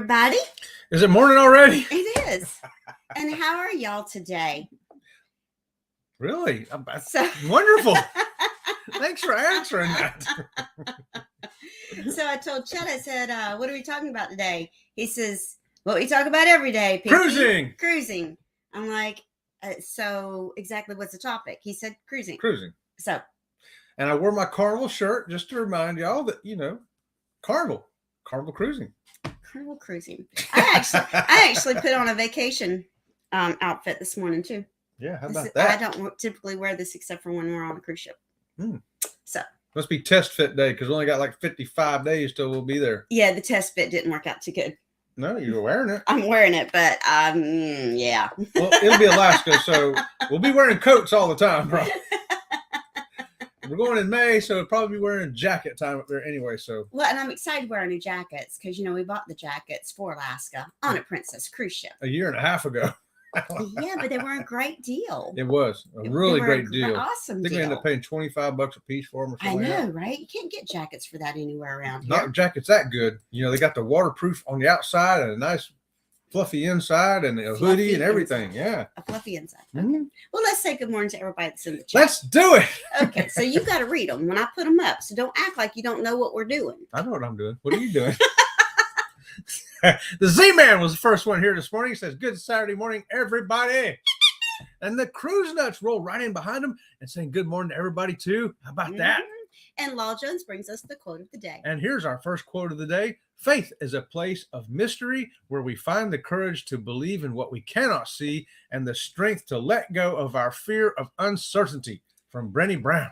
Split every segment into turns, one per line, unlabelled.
everybody.
Is it morning already?
It is. And how are y'all today?
Really? Wonderful. Thanks for answering that.
So I told Chet, I said, what are we talking about today? He says, what we talk about every day.
Pinky.
Cruising. I'm like, so exactly what's the topic? He said cruising. So.
And I wore my Carnival shirt just to remind y'all that, Carnival cruising.
Carnival cruising. I actually put on a vacation outfit this morning too.
Yeah, how about that?
I don't typically wear this except for when we're on a cruise ship. So
must be test fit day because we only got like 55 days till we'll be there.
Yeah, the test fit didn't work out too good.
No, you were wearing it.
I'm wearing it, but yeah.
Well, it'll be Alaska, so we'll be wearing coats all the time, bro. We're going in May, so we'll probably be wearing jacket time up there anyway. So
well, and I'm excited to wear our new jackets because we bought the jackets for Alaska on a Princess cruise ship
a year and a half ago.
Yeah, but they were a great deal.
It was a really great deal.
Awesome.
I think we ended up paying $25 a piece for them. Or something
I know,
like
right? You can't get jackets for that anywhere around here.
Not jackets that good. They got the waterproof on the outside and a nice fluffy inside and a hoodie and everything.
Inside.
Yeah,
a fluffy inside.
Mm-hmm.
Okay. Well, let's say good morning to everybody that's in the chat.
Let's do it.
Okay, so you got to read them when I put them up. So don't act like you don't know what we're doing.
I know what I'm doing. What are you doing? The Z-Man was the first one here this morning. He says, good Saturday morning, everybody. And the cruise nuts roll right in behind him and saying good morning to everybody, too. How about that?
And Law Jones brings us the quote of the day.
And here's our first quote of the day. Faith is a place of mystery where we find the courage to believe in what we cannot see and the strength to let go of our fear of uncertainty. From Brenny Brown.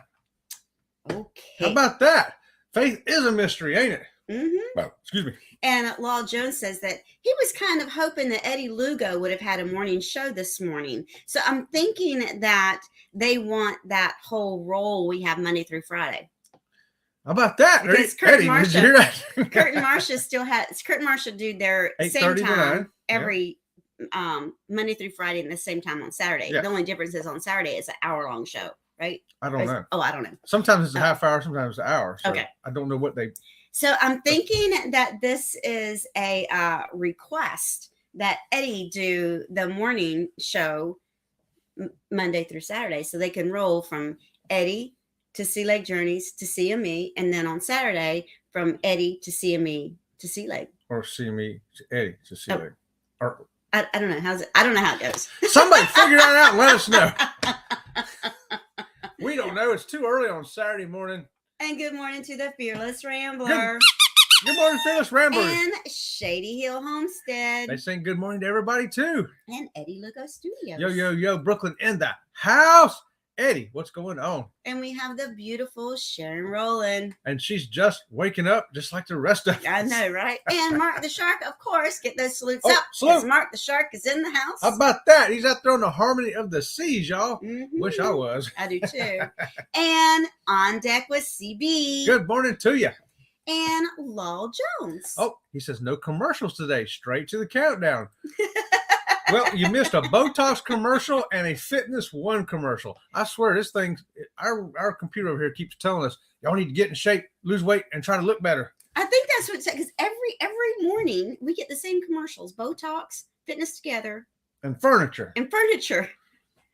Okay.
How about that? Faith is a mystery, ain't it?
Mm-hmm.
Well, excuse me.
And Law Jones says that he was kind of hoping that Eddie Lugo would have had a morning show this morning. So I'm thinking that they want that whole role we have Monday through Friday.
How about that?
Because
Kurt and
Marcia do their same time every Monday through Friday and the same time on Saturday.
Yeah.
The only difference is on Saturday it's an hour-long show, right?
I don't know.
Oh, I don't know.
Sometimes it's a half hour, sometimes it's an hour. So
okay.
I don't know what they...
So I'm thinking that this is a request that Eddie do the morning show Monday through Saturday so they can roll from Eddie to Sea Lake Journeys to CME, and then on Saturday from Eddie to CME to Sea Lake.
Or CME to Eddie to Sea Lake. Or
I don't know I don't know how it goes.
Somebody figure that out and let us know. We don't know. It's too early on Saturday morning.
And good morning to the Fearless Rambler.
Good morning, Fearless Rambler.
And Shady Hill Homestead.
They saying good morning to everybody, too.
And Eddie Lugo Studios.
Yo, yo, yo, Brooklyn in the house. Eddie, what's going on?
And we have the beautiful Sharon Rowland.
And she's just waking up just like the rest of us.
I know, right? And Mark the Shark, of course. Get those salutes up.
Salute.
Mark the Shark is in the house.
How about that? He's out there on the harmony of the seas, y'all.
Mm-hmm.
Wish I was.
I do too. And on deck with CB.
Good morning to you.
And Law Jones.
Oh, he says no commercials today. Straight to the countdown. Well, you missed a Botox commercial and a Fitness One commercial. I swear this thing, our computer over here keeps telling us, y'all need to get in shape, lose weight, and try to look better.
I think that's what it said, because every morning we get the same commercials. Botox, Fitness Together.
And furniture.
And furniture.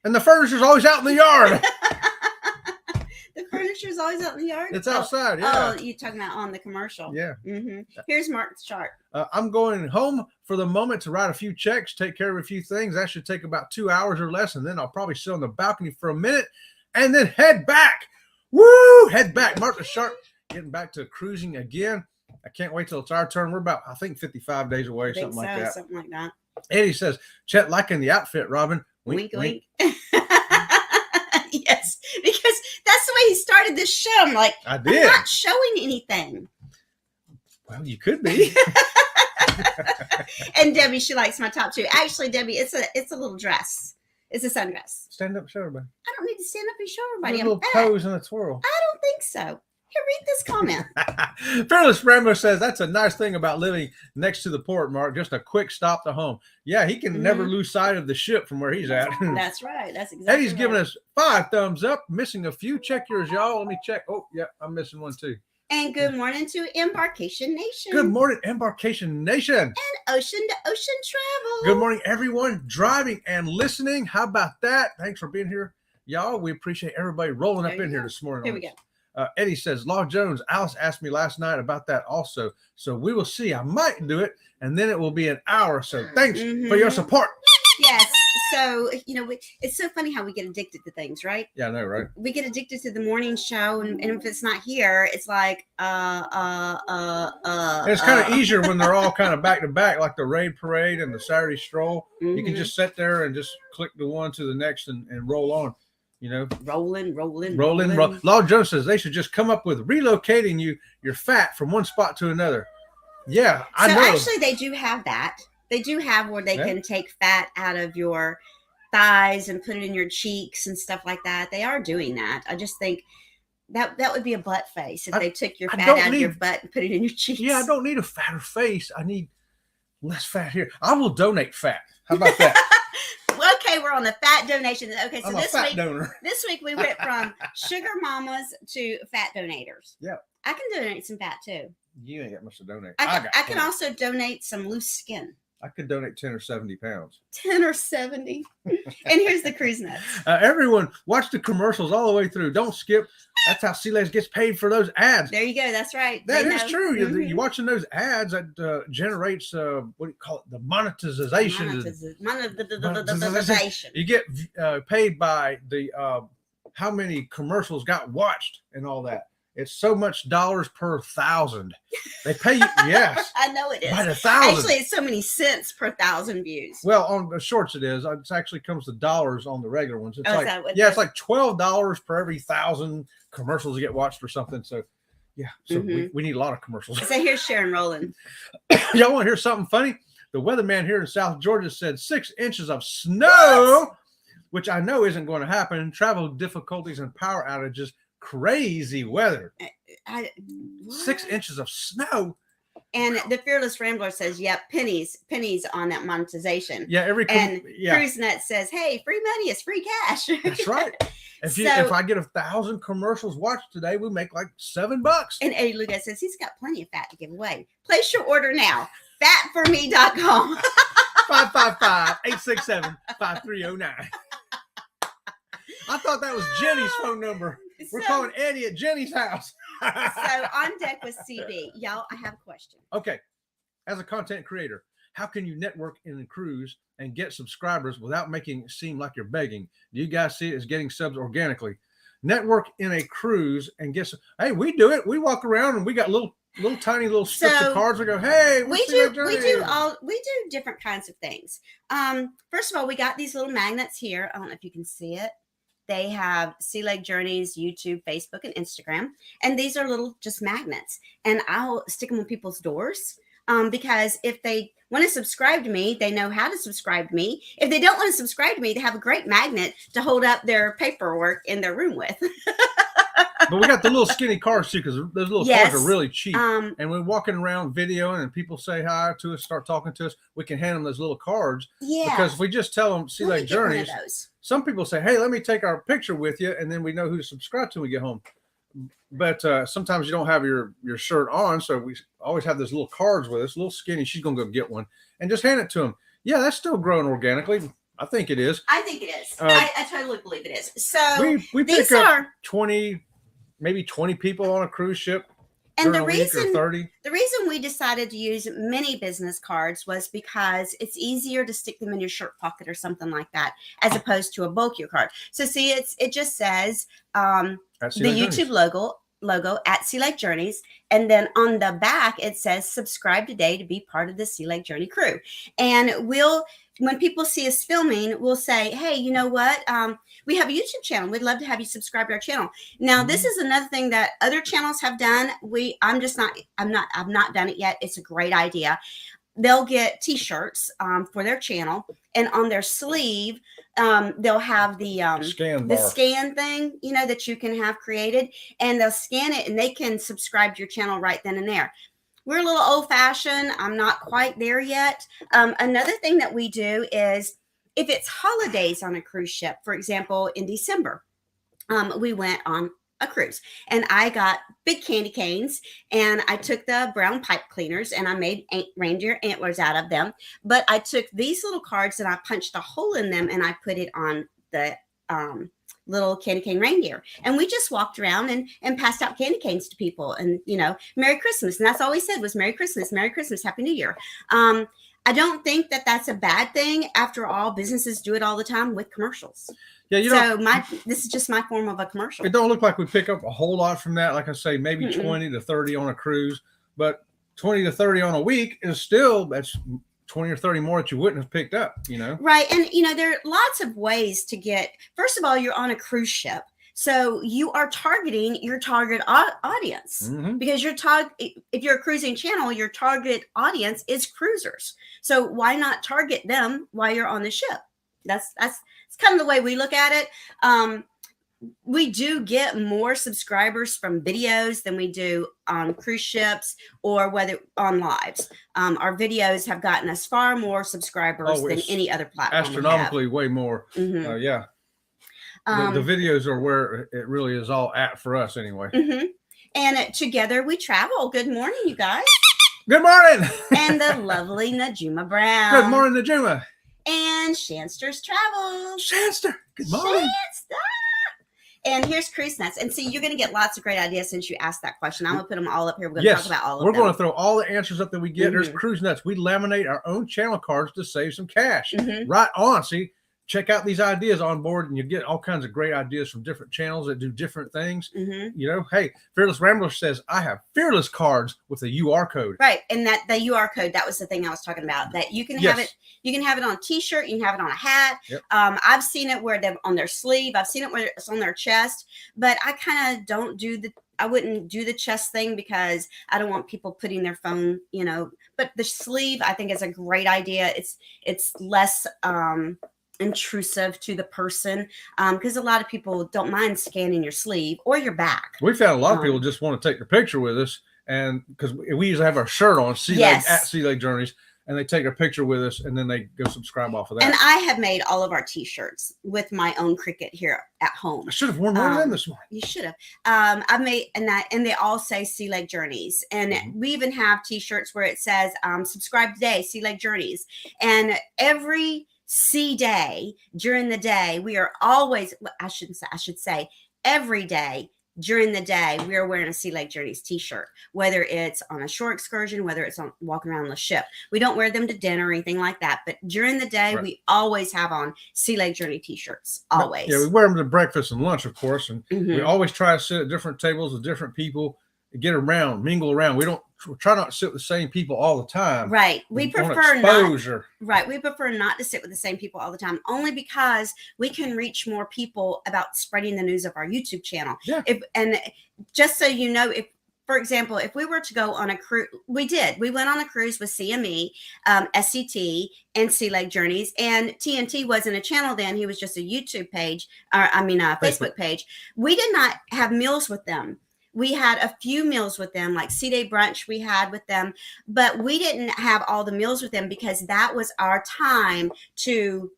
And the furniture's always out in the yard.
The furniture's always out in the yard?
It's outside, yeah.
Oh, you're talking about on the commercial.
Yeah.
Mm-hmm. Here's Mark's chart.
I'm going home for the moment to write a few checks, take care of a few things. That should take about 2 hours or less, and then I'll probably sit on the balcony for a minute and then head back. Woo! Head back. Mark the Shark getting back to cruising again. I can't wait till it's our turn. We're about, I think, 55 days away, something like that.
Something like that.
Eddie says, Chet liking the outfit, Robin.
Wink, wink. Yes, because that's the way he started this show. I'm like,
I did.
I'm not showing anything.
Well, you could be.
And Debbie, she likes my top too. Actually, Debbie, it's a little dress. It's a sundress.
Stand up, show everybody.
I don't need to stand up and show everybody.
A little pose and a twirl.
I don't think so. Here, read this comment.
Fearless Rambo says, that's a nice thing about living next to the port, Mark. Just a quick stop to home. Yeah, he can never lose sight of the ship from where he's at.
That's right. That's exactly
Eddie's giving us 5 thumbs up. Missing a few. Check yours, y'all. Let me check. Oh, yeah, I'm missing one too.
And good morning to Embarkation Nation.
Good morning, Embarkation Nation.
And ocean to ocean travel.
Good morning, everyone driving and listening. How about that? Thanks for being here, y'all. We appreciate everybody rolling up in here this morning.
Here we go.
Eddie says, Law Jones, Alice asked me last night about that also. So we will see. I might do it, and then it will be an hour. So thanks for your support.
Yes. So, it's so funny how we get addicted to things, right?
Yeah, I know, right?
We get addicted to the morning show, and if it's not here, it's like,
And it's kind of easier when they're all kind of back to back, like the Raid Parade and the Saturday Stroll.
Mm-hmm.
You can just sit there and just click the one to the next and roll on,
Rolling.
Law Jones says they should just come up with relocating your fat from one spot to another. Yeah, I know.
So actually, they do have that. They do have where they can take fat out of your thighs and put it in your cheeks and stuff like that. They are doing that. I just think that would be a butt face if they took your fat out of your butt and put it in your cheeks.
Yeah, I don't need a fatter face. I need less fat here. I will donate fat. How about that?
Okay, we're on the fat donation. Okay, so
I'm a fat donor.
This week we went from sugar mamas to fat donators.
Yeah.
I can donate some fat too.
You ain't got much to donate.
I can also donate some loose skin.
I could donate 10 or 70 pounds.
10 or 70. And here's the cruise nuts.
Everyone, watch the commercials all the way through. Don't skip. That's how Sea Legs gets paid for those ads.
There you go. That's right.
That is true. Mm-hmm. You're watching those ads that generates, what do you call it? The monetization.
Monetization.
You get paid by the how many commercials got watched and all that. It's so much dollars per 1,000. They pay you, yes.
I know it is.
By the 1,000.
Actually, it's so many cents per 1,000 views.
Well, on the shorts it is. It actually comes to dollars on the regular ones. It's it's like $12 per every 1,000 commercials get watched or something. So, yeah. So we need a lot of commercials.
So here's Sharon Rowland.
Y'all want to hear something funny? The weatherman here in South Georgia said 6 inches of snow, which I know isn't going to happen. Travel difficulties and power outages. Crazy weather. 6 inches of snow.
And the Fearless Rambler says, yep, pennies on that monetization.
Yeah,
CruiseNet says, hey, free money is free cash.
That's right. If I get 1,000 commercials watched today, we make like $7.
And Eddie Lucas says he's got plenty of fat to give away. Place your order now. Fatforme.com.
555-867-5309. I thought that was Jenny's phone number. We're calling Eddie at Jenny's house.
So on deck with CB. Y'all, I have a question.
Okay. As a content creator, how can you network in a cruise and get subscribers without making it seem like you're begging? Do you guys see it as getting subs organically? Network in a cruise and get some. Hey, we do it. We walk around and we got little tiny strips of cards. We go, hey,
we do different kinds of things. First of all, we got these little magnets here. I don't know if you can see it. They have Sea Leg Journeys, YouTube, Facebook, and Instagram. And these are little just magnets. And I'll stick them on people's doors because if they want to subscribe to me, they know how to subscribe to me. If they don't want to subscribe to me, they have a great magnet to hold up their paperwork in their room with.
But we got the little skinny cards too, because those little cards are really cheap. And we're walking around videoing and people say hi to us, start talking to us, we can hand them those little cards.
Yeah.
Because if we just tell them Sea Leg Journeys, some people say, hey, let me take our picture with you, and then we know who to subscribe to when we get home. But sometimes you don't have your shirt on, so we always have those little cards with us, little skinny. She's going to go get one and just hand it to them. Yeah, that's still growing organically. I think it is.
I think it is. I totally believe it is. So
we pick up 20 people on a cruise ship.
And the reason we decided to use mini business cards was because it's easier to stick them in your shirt pocket or something like that, as opposed to a bulkier card. So see, it just says the YouTube logo at Sea Leg Journeys, and then on the back it says subscribe today to be part of the Sea Leg Journey crew. And when people see us filming, we'll say, hey, you know what? We have a YouTube channel. We'd love to have you subscribe to our channel. Now, this is another thing that other channels have done. I've not done it yet. It's a great idea. They'll get t-shirts for their channel, and on their sleeve, they'll have the scan thing, that you can have created, and they'll scan it and they can subscribe to your channel right then and there. We're a little old-fashioned. I'm not quite there yet. Another thing that we do is if it's holidays on a cruise ship, for example, in December, we went on a cruise. And I got big candy canes, and I took the brown pipe cleaners and I made reindeer antlers out of them. But I took these little cards and I punched a hole in them and I put it on the little candy cane reindeer, and we just walked around and passed out candy canes to people, and Merry Christmas, and that's all we said was Merry Christmas, Happy New Year. I don't think that that's a bad thing. After all, businesses do it all the time with commercials. Yeah, this is just my form of a commercial.
It don't look like we pick up a whole lot from that. Like I say, maybe 20 to 30 on a cruise, but 20 to 30 on a week is still, that's 20 or 30 more that you wouldn't have picked up,
Right. And, there are lots of ways to get, first of all, you're on a cruise ship. So you are targeting your target audience, because if you're a cruising channel, your target audience is cruisers. So why not target them while you're on the ship? That's kind of the way we look at it. We do get more subscribers from videos than we do on cruise ships or whether on lives. Our videos have gotten us far more subscribers than any other platform.
Astronomically way more. Yeah. The videos are where it really is all at for us anyway.
And together we travel. Good morning, you guys.
Good morning.
And the lovely Najuma Brown.
Good morning, Najuma.
And Shanster's Travels.
Shanster. Good morning.
Shanster. And here's Cruise Nuts. And see, you're going to get lots of great ideas since you asked that question. I'm going to put them all up here. We're going to talk about all of them.
We're going to throw all the answers up that we get. There's Cruise Nuts. We laminate our own channel cards to save some cash. Right on. See, check out these ideas on board, and you get all kinds of great ideas from different channels that do different things. Hey, Fearless Rambler says, I have Fearless cards with a UR code.
Right. And that the UR code, that was the thing I was talking about, that you can have it. You can have it on a t-shirt. You can have it on a hat. I've seen it where they're on their sleeve. I've seen it where it's on their chest, but I kind of I wouldn't do the chest thing because I don't want people putting their phone, but the sleeve I think is a great idea. It's less, intrusive to the person, because a lot of people don't mind scanning your sleeve or your back.
We found a lot of people just want to take their picture with us, and because we usually have our shirt on at Sea Lake Journeys, and they take a picture with us, and then they go subscribe off of that.
And I have made all of our t-shirts with my own Cricut here at home.
I should have worn one of them this morning.
You should have. I've made and they all say Sea Lake Journeys, and we even have t-shirts where it says subscribe today, Sea Lake Journeys, and every sea day during the day we are always, I should say every day during the day we are wearing a Sea Lake Journeys t-shirt, whether it's on a shore excursion, whether it's on walking around the ship. We don't wear them to dinner or anything like that, but during the day we always have on Sea Lake Journey t-shirts, always.
Yeah, we wear them to breakfast and lunch, of course, and we always try to sit at different tables with different people, get around, mingle around. We try not to sit with the same people all the time.
Right. We prefer not. Right. We prefer not to sit with the same people all the time, only because we can reach more people about spreading the news of our YouTube channel.
Yeah.
And just so you know, for example, if we were to go on a cruise, we went on a cruise with CME, SCT, and Sea Lake Journeys, and TNT wasn't a channel then. He was just a YouTube page, Facebook page. We did not have meals with them. We had a few meals with them, like Sea Day brunch we had with them, but we didn't have all the meals with them because that was our time to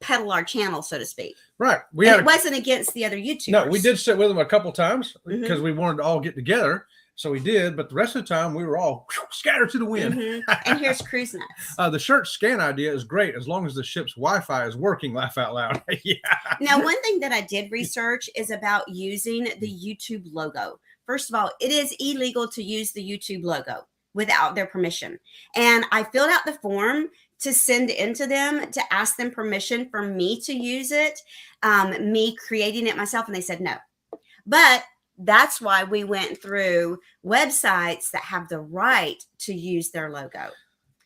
peddle our channel, so to speak.
Right.
It wasn't against the other YouTubers.
No, we did sit with them a couple times because we wanted to all get together. So we did, but the rest of the time we were all scattered to the wind.
And here's Cruise Nuts.
The shirt scan idea is great as long as the ship's Wi-Fi is working. Laugh out loud. Yeah.
Now, one thing that I did research is about using the YouTube logo. First of all, it is illegal to use the YouTube logo without their permission. And I filled out the form to send into them to ask them permission for me to use it, me creating it myself. And they said no. But that's why we went through websites that have the right to use their logo.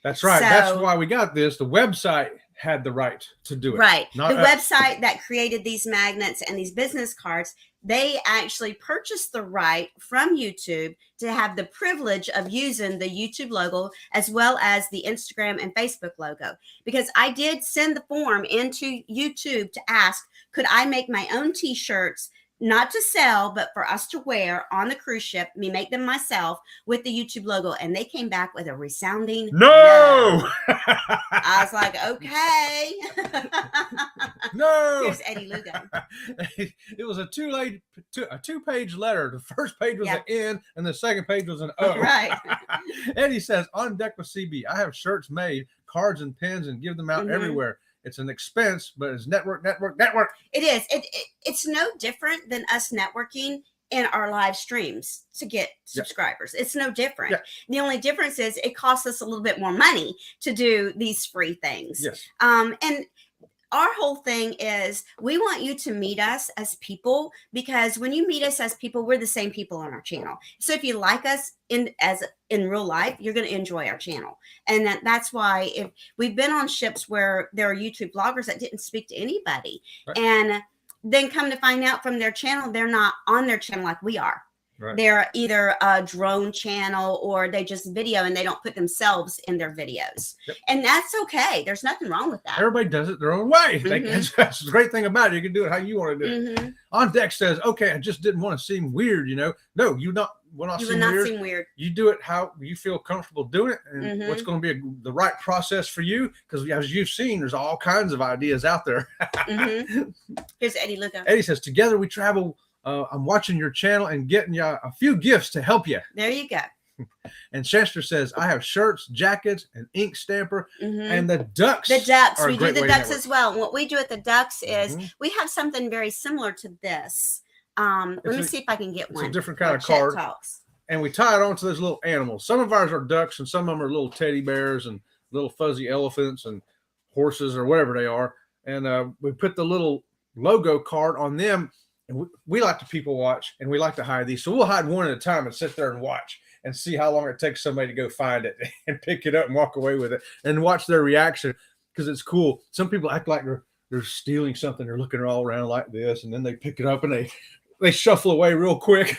That's right. That's why we got this. The website had the right to do it.
Right. The website that created these magnets and these business cards, they actually purchased the right from YouTube to have the privilege of using the YouTube logo as well as the Instagram and Facebook logo. Because I did send the form into YouTube to ask, could I make my own t-shirts not to sell, but for us to wear on the cruise ship. Me make them myself with the YouTube logo, and they came back with a resounding
no.
I was like, okay.
No.
Here's Eddie Lugo.
It was a two-page letter. The first page was an N, and the second page was an O.
Right.
Eddie says, on deck with CB, I have shirts made, cards and pins, and give them out everywhere. It's an expense, but it's network.
It is. It's no different than us networking in our live streams to get subscribers. It's no different. The only difference is it costs us a little bit more money to do these free things. And our whole thing is we want you to meet us as people, because when you meet us as people, we're the same people on our channel. So if you like us in real life, you're going to enjoy our channel. And that's why if we've been on ships where there are YouTube vloggers that didn't speak to anybody, and then come to find out from their channel, they're not on their channel like we are. They're either a drone channel or they just video and they don't put themselves in their videos. And that's okay. There's nothing wrong with that.
Everybody does it their own way. That's the great thing about it. You can do it how you want to do it. On deck says, okay, I just didn't want to seem weird, No, you will not seem weird. You do it how you feel comfortable doing it, and what's going to be the right process for you, because as you've seen, there's all kinds of ideas out there.
Here's Eddie Lugo.
Eddie says, together we travel. I'm watching your channel and getting you a few gifts to help you.
There you go.
And Chester says, I have shirts, jackets, an ink stamper, and the ducks.
The ducks. We do the ducks as well. What we do at the ducks is we have something very similar to this. Let me see if I can get one.
It's a different kind of card. And we tie it onto those little animals. Some of ours are ducks, and some of them are little teddy bears and little fuzzy elephants and horses or whatever they are. And we put the little logo card on them. And we like to people watch, and we like to hide these. So we'll hide one at a time and sit there and watch and see how long it takes somebody to go find it and pick it up and walk away with it and watch their reaction, because it's cool. Some people act like they're stealing something. They're looking all around like this, and then they pick it up and they shuffle away real quick.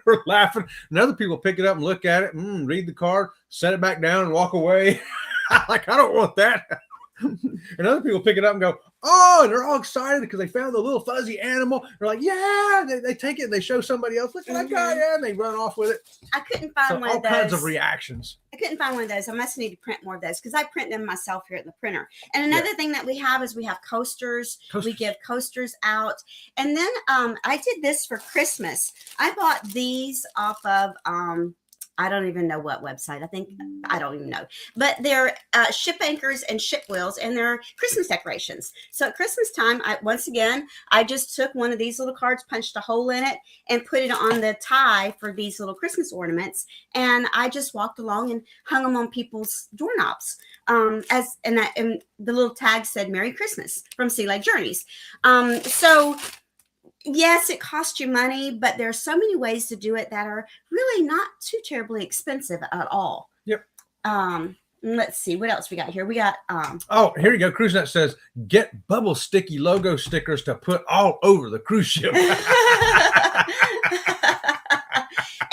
We're laughing. And other people pick it up and look at it, read the card, set it back down and walk away. Like, I don't want that. And other people pick it up and go, oh, and they're all excited because they found the little fuzzy animal. They're like, yeah, they take it and they show somebody else. Look what I got, and they run off with it.
I couldn't find one of those.
All kinds of reactions.
I couldn't find one of those. I must need to print more of those, because I print them myself here at the printer. And another thing that we have is we have coasters. We give coasters out. And then I did this for Christmas. I bought these off of I don't even know what website. I don't even know. But they're ship anchors and ship wheels, and they're Christmas decorations. So at Christmas time, I just took one of these little cards, punched a hole in it, and put it on the tie for these little Christmas ornaments. And I just walked along and hung them on people's doorknobs. And the little tag said "Merry Christmas" from Sea Lake Journeys. So yes, it costs you money, but there are so many ways to do it that are really not too terribly expensive at all. Let's see what else we got here. We got
oh, here you go. CruiseNet says, get bubble sticky logo stickers to put all over the cruise ship.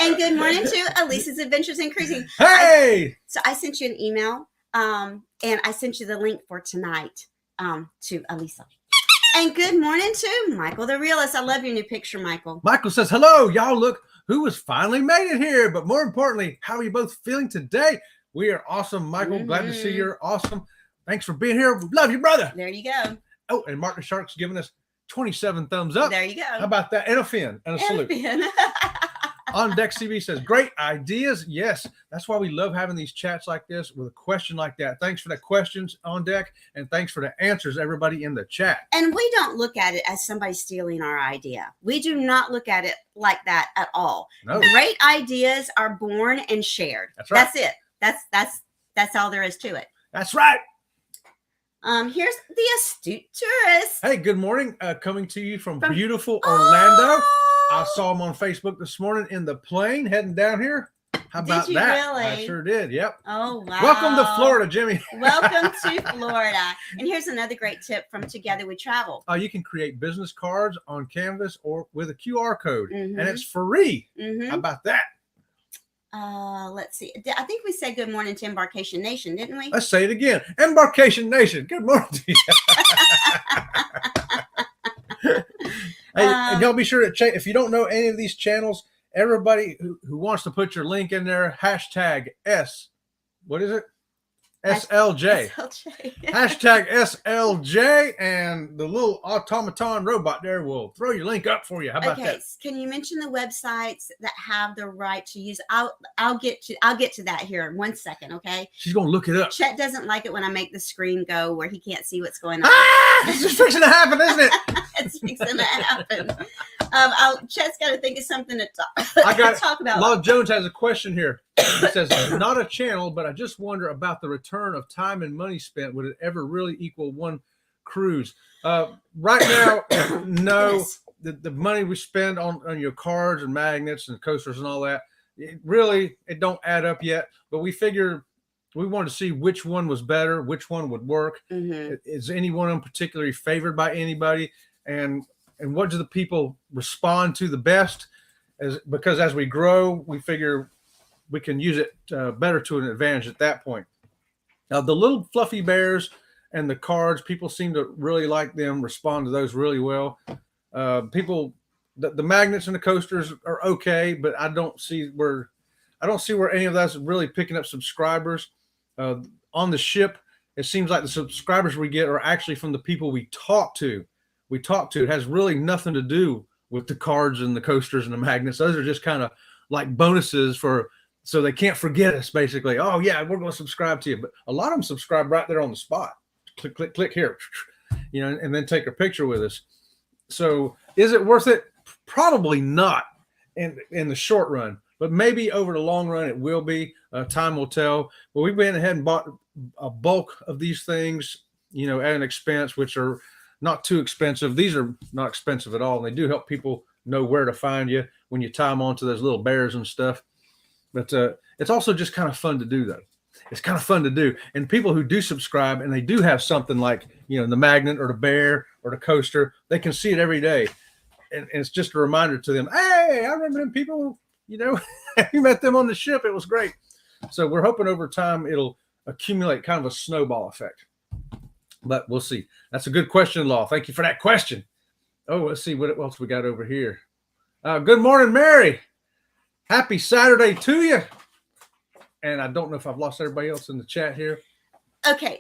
And good morning to Elisa's Adventures in Cruising.
Hey!
So I sent you an email, and I sent you the link for tonight to Elisa. And good morning to Michael the Realist. I love your new picture, Michael.
Michael says, hello, y'all. Look who has finally made it here. But more importantly, how are you both feeling today? We are awesome, Michael. Glad to see you're awesome. Thanks for being here. Love you, brother.
There you go.
Oh, and Mark the Shark's giving us 27 thumbs up.
There you go.
How about that? And a fin and a salute. On Deck CB says, great ideas. Yes, that's why we love having these chats like this with a question like that. Thanks for the questions On Deck, and thanks for the answers, everybody in the chat.
And we don't look at it as somebody stealing our idea. We do not look at it like that at all. No. Great ideas are born and shared.
That's right.
That's it. That's all there is to it.
That's right.
Here's the astute tourist.
Hey, good morning. Coming to you from beautiful Orlando. I saw him on Facebook this morning in the plane heading down here. How about that?
Really?
I sure did. Yep.
Oh, wow.
Welcome to Florida, Jimmy.
Welcome to Florida. And here's another great tip from Together We Travel.
You can create business cards on canvas or with a QR code, and it's free. How about that?
Let's see. I think we said good morning to Embarkation Nation, didn't we?
Let's say it again. Embarkation Nation. Good morning to you. Hey, and y'all be sure to check. If you don't know any of these channels, everybody who wants to put your link in there, hashtag what is it? SLJ. Hashtag SLJ, and the little automaton robot there will throw your link up for you. How about that?
Can you mention the websites that have the right to use? I'll get to that here in 1 second. Okay.
She's gonna look it up.
Chet doesn't like it when I make the screen go where he can't see what's going on.
This is fixing to happen, isn't it?
It's fixing to happen. Chet's got to think of something to talk about.
Law Jones has a question here. He says, not a channel, but I just wonder about the return of time and money spent. Would it ever really equal one cruise? Right now, no. Yes. The money we spend on your cards and magnets and coasters and all that, it don't add up yet. But we figure we wanted to see which one was better, which one would work. Mm-hmm. Is any one of them particularly favored by anybody? And what do the people respond to the best? Because as we grow, we figure we can use it better to an advantage at that point. Now, the little fluffy bears and the cards, people seem to really like them, respond to those really well. The magnets and the coasters are okay, but I don't see where any of that's really picking up subscribers. On the ship, it seems like the subscribers we get are actually from the people we talk to. It has really nothing to do with the cards and the coasters and the magnets. Those are just kind of like bonuses so they can't forget us, basically. Oh yeah, we're going to subscribe to you. But a lot of them subscribe right there on the spot. Click, click, click here, and then take a picture with us. So is it worth it? Probably not in the short run, but maybe over the long run it will be. Time will tell. But we went ahead and bought a bulk of these things, at an expense, which are not too expensive. These are not expensive at all. And they do help people know where to find you when you tie them onto those little bears and stuff. But it's also just kind of fun to do, though. It's kind of fun to do. And people who do subscribe and they do have something like, the magnet or the bear or the coaster, they can see it every day. And it's just a reminder to them, hey, I remember them people, you met them on the ship. It was great. So we're hoping over time it'll accumulate kind of a snowball effect. But we'll see. That's a good question, Law. Thank you for that question. Oh, let's see what else we got over here. Good morning, Mary. Happy Saturday to you. And I don't know if I've lost everybody else in the chat here.
Okay.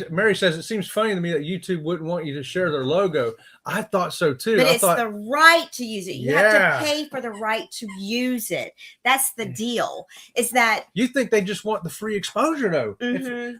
Mary says it seems funny to me that YouTube wouldn't want you to share their logo. I thought so too.
But it's the right to use it. You have to pay for the right to use it. That's the deal. Is that
you think they just want the free exposure though? Mm-hmm.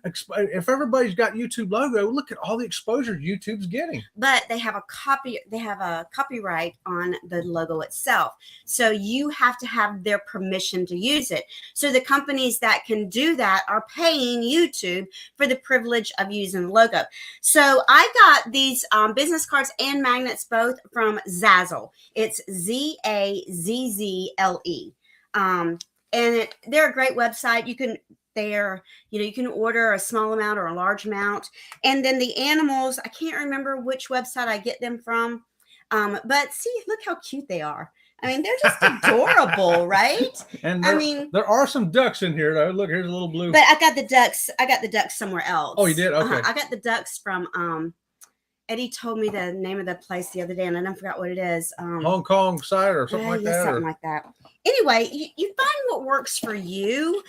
If everybody's got YouTube logo, look at all the exposure YouTube's getting.
But they have a copyright on the logo itself. So you have to have their permission to use it. So the companies that can do that are paying YouTube for the privilege of using the logo. So I got these business cards and magnets both from Zazzle. It's Zazzle. They're a great website. You can order a small amount or a large amount. And then the animals, I can't remember which website I get them from. But see, look how cute they are. I mean, they're just adorable, right?
And there are some ducks in here, though. Look, here's a little blue.
But I got the ducks somewhere else.
Oh, you did? Okay.
I got the ducks from Eddie told me the name of the place the other day, and I forgot what it is.
Hong Kong side or something like that.
Something like that. Anyway, you find what works for you,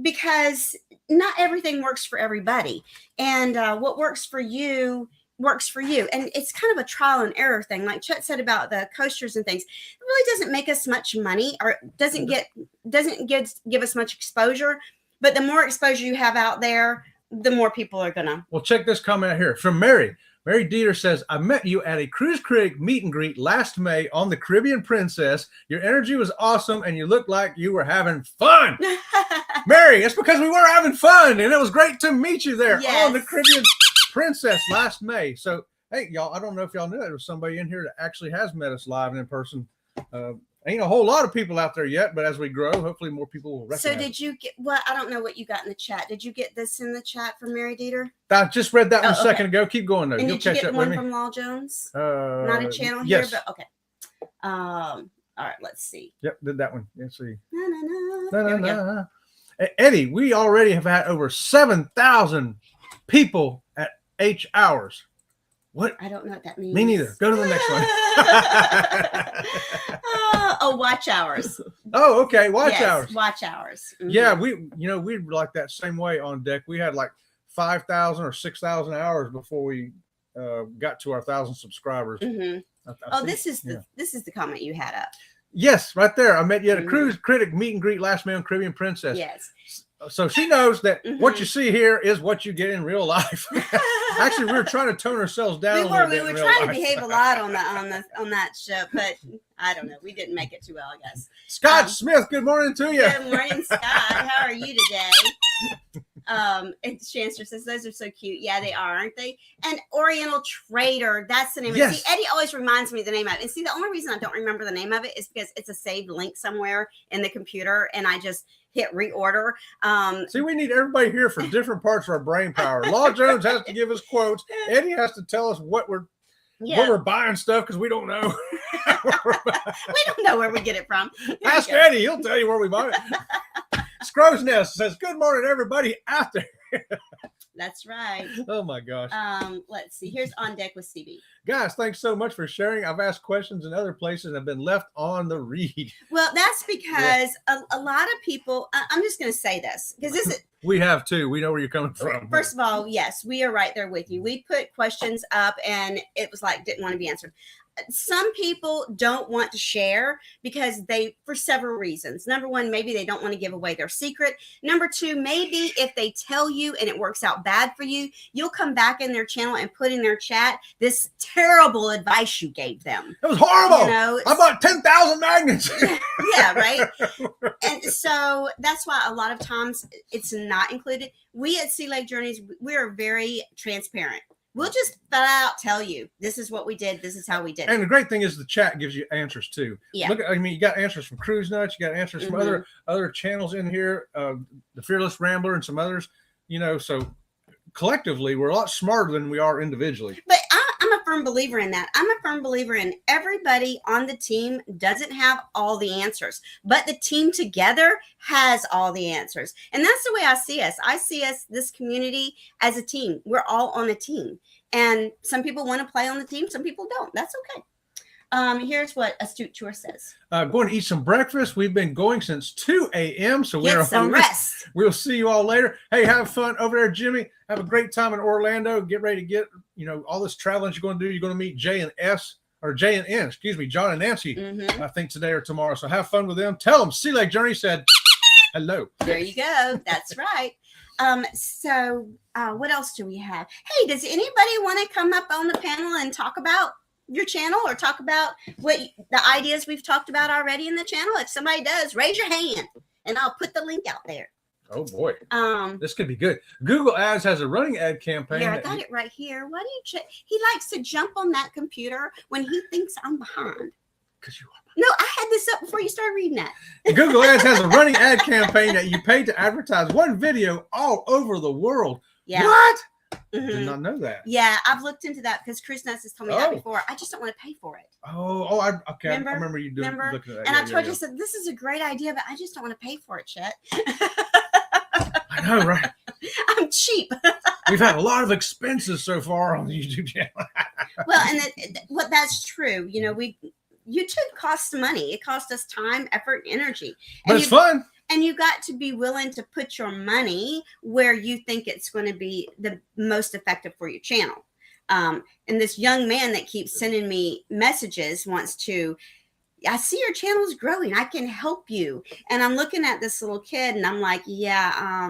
because not everything works for everybody, and what works for you. And it's kind of a trial and error thing. Like Chet said about the coasters and things, it really doesn't make us much money or doesn't give us much exposure. But the more exposure you have out there, the more people are gonna.
Well, check this comment here from Mary. Mary Dieter says, I met you at a Cruise Creek meet and greet last May on the Caribbean Princess. Your energy was awesome and you looked like you were having fun. Mary, it's because we were having fun and it was great to meet you there on the Caribbean Princess last May. So, hey, y'all, I don't know if y'all knew there was somebody in here that actually has met us live and in person. Ain't a whole lot of people out there yet, but as we grow, hopefully more people will recognize.
So did you get I don't know what you got in the chat. Did you get this in the chat from Mary Dieter?
I just read that one a second ago. Keep going though.
And did you get one from Law Jones? Not a channel here, but okay. All right, let's see.
Yep, did that one. Let's see.
No.
Eddie, we already have had over 7,000 people at H hours. What?
I don't know what that means.
Me neither. Go to the next one.
Watch hours.
Oh, okay. Watch
Yes,
hours.
Watch hours. Mhm.
Yeah, we like that same way on deck. We had like 5,000 or 6,000 hours before we got to our 1,000 subscribers.
Mhm. This is the comment you had up.
Yes, right there. I met you at a
Mhm.
cruise critic meet and greet last May on Caribbean Princess.
Yes.
So she knows that
Mhm.
what you see here is what you get in real life. Actually, we were trying to tone ourselves down.
We were
in real
trying to
life.
behave a lot on that show, but I don't know. We didn't make it too well, I guess.
Scott Smith, good morning to you.
Good morning, Scott. How are you today? And Shanster says those are so cute. Yeah, they are, aren't they? And Oriental Trader, that's the name.
Yes.
Of it. See, Eddie always reminds me of the name of it. And see, the only reason I don't remember the name of it is because it's a saved link somewhere in the computer, and I just hit reorder.
See, we need everybody here for different parts of our brain power. Law Jones has to give us quotes. Eddie has to tell us what we're buying stuff because we don't know.
We don't know where we get it from.
Ask Eddie; he'll tell you where we buy it. Scrow's Nest says, "Good morning, everybody out there."
That's right.
Oh my gosh.
Let's see. Here's On Deck with CB.
Guys, thanks so much for sharing. I've asked questions in other places and have been left on the read.
Well, that's because a lot of people, I'm just going to say this because this is.
We have too. We know where you're coming from.
First of all, yes, we are right there with you. We put questions up and it was like, didn't want to be answered. Some people don't want to share because for several reasons. Number one, maybe they don't want to give away their secret. Number two, maybe if they tell you and it works out bad for you, you'll come back in their channel and put in their chat this terrible advice you gave them.
It was horrible.
You know,
I bought 10,000 magnets.
Yeah, right. And so that's why a lot of times it's not included. We at Sea Lake Journeys, we are very transparent. We'll just flat out tell you, this is what we did. This is how we did it.
And the great thing is the chat gives you answers too.
Yeah.
Look, you got answers from Cruise Nuts. You got answers from other channels in here, the Fearless Rambler and some others, so collectively we're a lot smarter than we are individually.
But I'm a firm believer in that. I'm a firm believer in everybody on the team doesn't have all the answers, but the team together has all the answers. And that's the way I see us. I see us, this community, as a team. We're all on a team. And some people want to play on the team. Some people don't. That's okay. Here's what Astute Chore says.
Going to eat some breakfast. We've been going since 2 a.m. So
Get some rest.
We'll see you all later. Hey, have fun over there, Jimmy. Have a great time in Orlando. Get ready to get, all this traveling you're going to do. You're going to meet J and N, John and Nancy, I think today or tomorrow. So have fun with them. Tell them Sea Lake Journey said hello.
There you go. That's right. So what else do we have? Hey, does anybody want to come up on the panel and talk about your channel or talk about what the ideas we've talked about already in the channel? If somebody does, raise your hand and I'll put the link out there.
Oh boy. This could be good. Google Ads has a running ad campaign.
Here, I got it right here. Why do you check? He likes to jump on that computer when he thinks I'm behind.
Because you are.
No, I had this up before you started reading that.
Google Ads has a running ad campaign that you pay to advertise one video all over the world.
Yeah.
What? Did not know that.
Yeah, I've looked into that because Chris Nuts has told me that before. I just don't want to pay for it.
Okay. I remember you doing. Looking at that.
And I told you, said this is a great idea, but I just don't want to pay for it, Chet.
I know, right?
I'm cheap.
We've had a lot of expenses so far on the YouTube channel.
Well, and that's true. YouTube costs money. It costs us time, effort, energy.
But it's fun.
And you got to be willing to put your money where you think it's going to be the most effective for your channel. And this young man that keeps sending me messages wants to, I see your channel's growing. I can help you. And I'm looking at this little kid and I'm like, yeah, I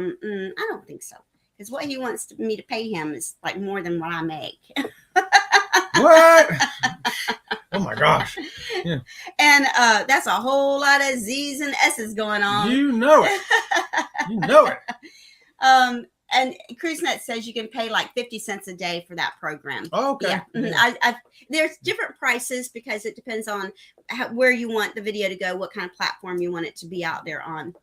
don't think so. Because what he wants me to pay him is like more than what I make.
What? Oh my gosh. Yeah.
And that's a whole lot of Z's and S's going on.
You know it. You know it.
And CruiseNet says you can pay like 50 cents a day for that program.
Oh, okay.
Yeah. There's different prices because it depends on where you want the video to go, what kind of platform you want it to be out there on.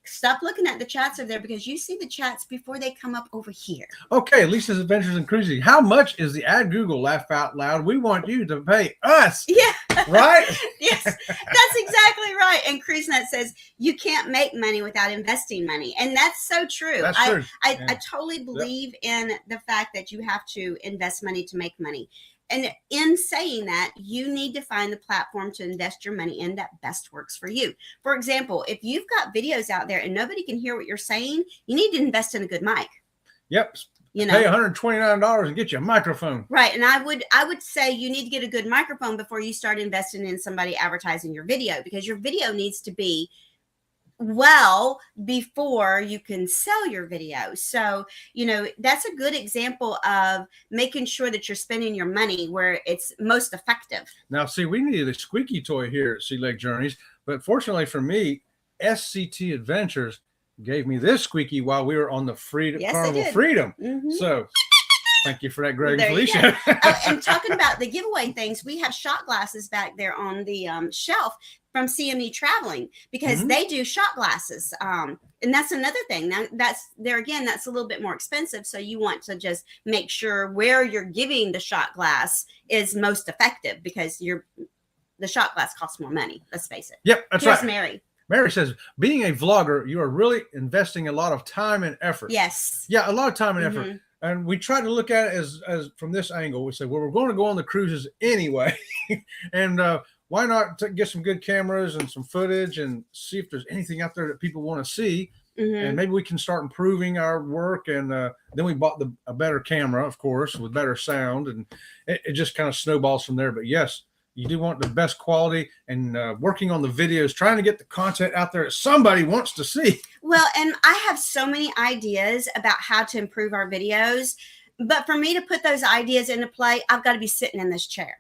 Stop looking at the chats over there because you see the chats before they come up over here.
Okay, Lisa's Adventures in Cruising. How much is the ad Google? Laugh out loud. We want you to pay us.
Yeah.
Right?
Yes, that's exactly right. And CruiseNet says you can't make money without investing money. And that's so true.
That's true.
I totally believe in the fact that you have to invest money to make money. And in saying that, you need to find the platform to invest your money in that best works for you. For example, if you've got videos out there and nobody can hear what you're saying, you need to invest in a good mic.
Yep. Pay $129 and get you a microphone.
Right. And I would say you need to get a good microphone before you start investing in somebody advertising your video, because your video needs to be well before you can sell your video. So, that's a good example of making sure that you're spending your money where it's most effective.
Now, see, we needed a squeaky toy here at Sea Lake Journeys, but fortunately for me, SCT Adventures gave me this squeaky while we were on the Carnival Freedom. Mm-hmm. So thank you for that, Greg and Felicia.
And talking about the giveaway things, we have shot glasses back there on the shelf from CME Traveling, because they do shot glasses. And that's another thing. Now, that's a little bit more expensive. So you want to just make sure where you're giving the shot glass is most effective, because the shot glass costs more money. Let's face it.
Yep, that's
Here's
right.
Mary.
Mary says, being a vlogger, you are really investing a lot of time and effort.
Yes.
Yeah, a lot of time and effort. And we try to look at it as from this angle. We say, well, we're going to go on the cruises anyway. And why not get some good cameras and some footage and see if there's anything out there that people want to see. And maybe we can start improving our work. And then we bought a better camera, of course, with better sound. And it just kind of snowballs from there. But yes, you do want the best quality, and working on the videos, trying to get the content out there that somebody wants to see.
Well, and I have so many ideas about how to improve our videos. But for me to put those ideas into play, I've got to be sitting in this chair.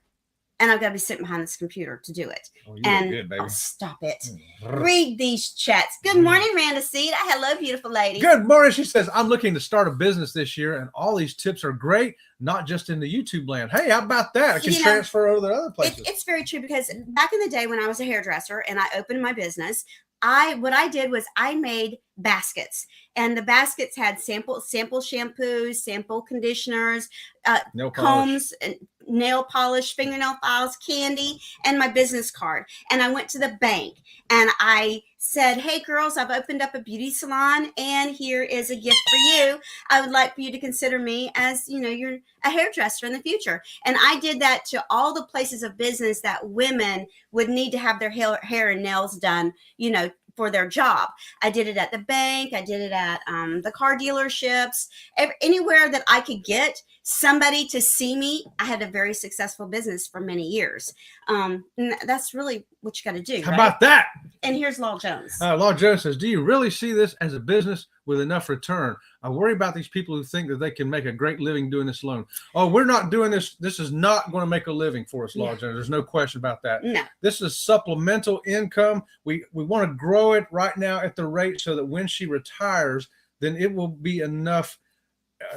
And I've got to be sitting behind this computer to do it.
Oh, you look good, baby.
Oh, stop it. Read these chats. Good morning, Randa Seed. Hello, beautiful lady.
Good morning. She says, I'm looking to start a business this year, and all these tips are great, not just in the YouTube land. Hey, how about that? I can transfer over to other places.
It's very true, because back in the day when I was a hairdresser and I opened my business, what I did was I made baskets, and the baskets had sample shampoos, sample conditioners, combs, nail polish, fingernail files, candy, and my business card. And I went to the bank and I said, hey girls, I've opened up a beauty salon, and here is a gift for you. I would like for you to consider me as, you're a hairdresser in the future. And I did that to all the places of business that women would need to have their hair and nails done, for their job. I did it at the bank. I did it at the car dealerships, anywhere that I could get somebody to see me. I had a very successful business for many years. And that's really what you got to do.
How about that?
And here's Law Jones.
Law Jones says, do you really see this as a business with enough return? I worry about these people who think that they can make a great living doing this alone. Oh, we're not doing this. This is not going to make a living for us, Law Jones. There's no question about that.
No.
This is supplemental income. We want to grow it right now at the rate so that when she retires, then it will be enough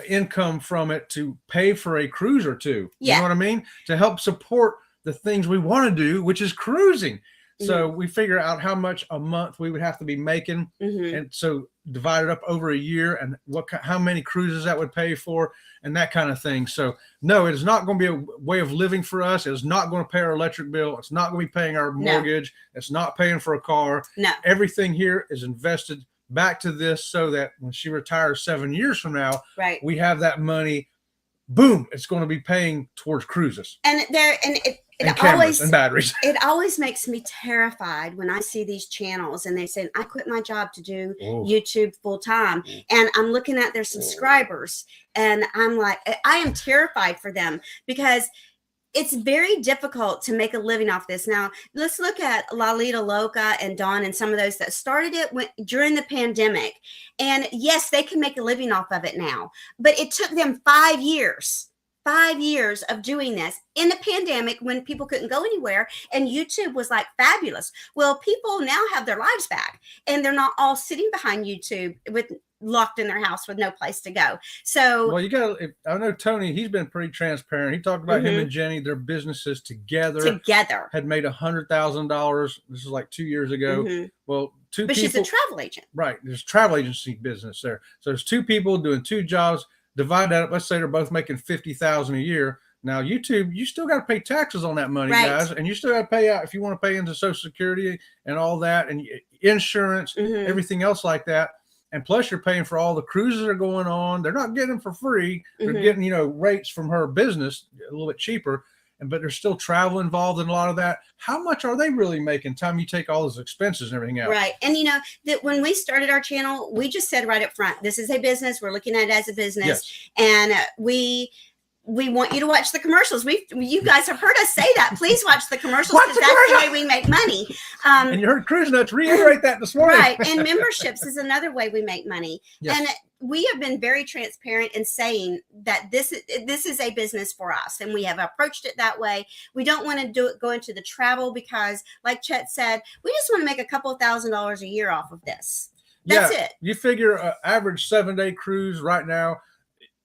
income from it to pay for a cruise or two. You know what I mean? To help support the things we want to do, which is cruising. So we figure out how much a month we would have to be making. And so divide it up over a year, and how many cruises that would pay for, and that kind of thing. So no, it is not going to be a way of living for us. It is not going to pay our electric bill. It's not going to be paying our mortgage. It's not paying for a car.
No.
Everything here is invested back to this so that when she retires 7 years from now, we have that money. Boom, it's going to be paying towards cruises.
And it
always and batteries.
It always makes me terrified when I see these channels and they say, I quit my job to do YouTube full time. And I'm looking at their subscribers and I'm like, I am terrified for them, because it's very difficult to make a living off this. Now, let's look at Lalita Loca and Dawn and some of those that started it during the pandemic. And yes, they can make a living off of it now, but it took them 5 years. 5 years of doing this in the pandemic when people couldn't go anywhere, and YouTube was like fabulous. Well, people now have their lives back, and they're not all sitting behind YouTube locked in their house with no place to go. So,
well, I know Tony, he's been pretty transparent. He talked about him and Jenny, their businesses together had made $100,000. This is like 2 years ago. Well, two
But
people.
she's a travel agent.
Right. There's travel agency business there. So there's two people doing two jobs. Divide that up. Let's say they're both making $50,000 a year. Now YouTube, you still got to pay taxes on that money,
Right.
guys, and you still got to pay out if you want to pay into Social Security and all that, and insurance, everything else like that. And plus, you're paying for all the cruises that are going on. They're not getting them for free. They're getting, rates from her business a little bit cheaper. But there's still travel involved in a lot of that. How much are they really making? Time you take all those expenses and everything out.
Right. And that when we started our channel, we just said right up front, this is a business. We're looking at it as a business.
Yes.
And we want you to watch the commercials. You guys have heard us say that. Please watch the commercials because that's the way we make money.
And you heard Cruise Nuts reiterate that this morning.
Right. And memberships is another way we make money.
Yes.
And we have been very transparent in saying that this is a business for us, and we have approached it that way. We don't want to go into the travel because, like Chet said, we just want to make a couple $1,000s a year off of this. That's it.
You figure an average 7-day cruise right now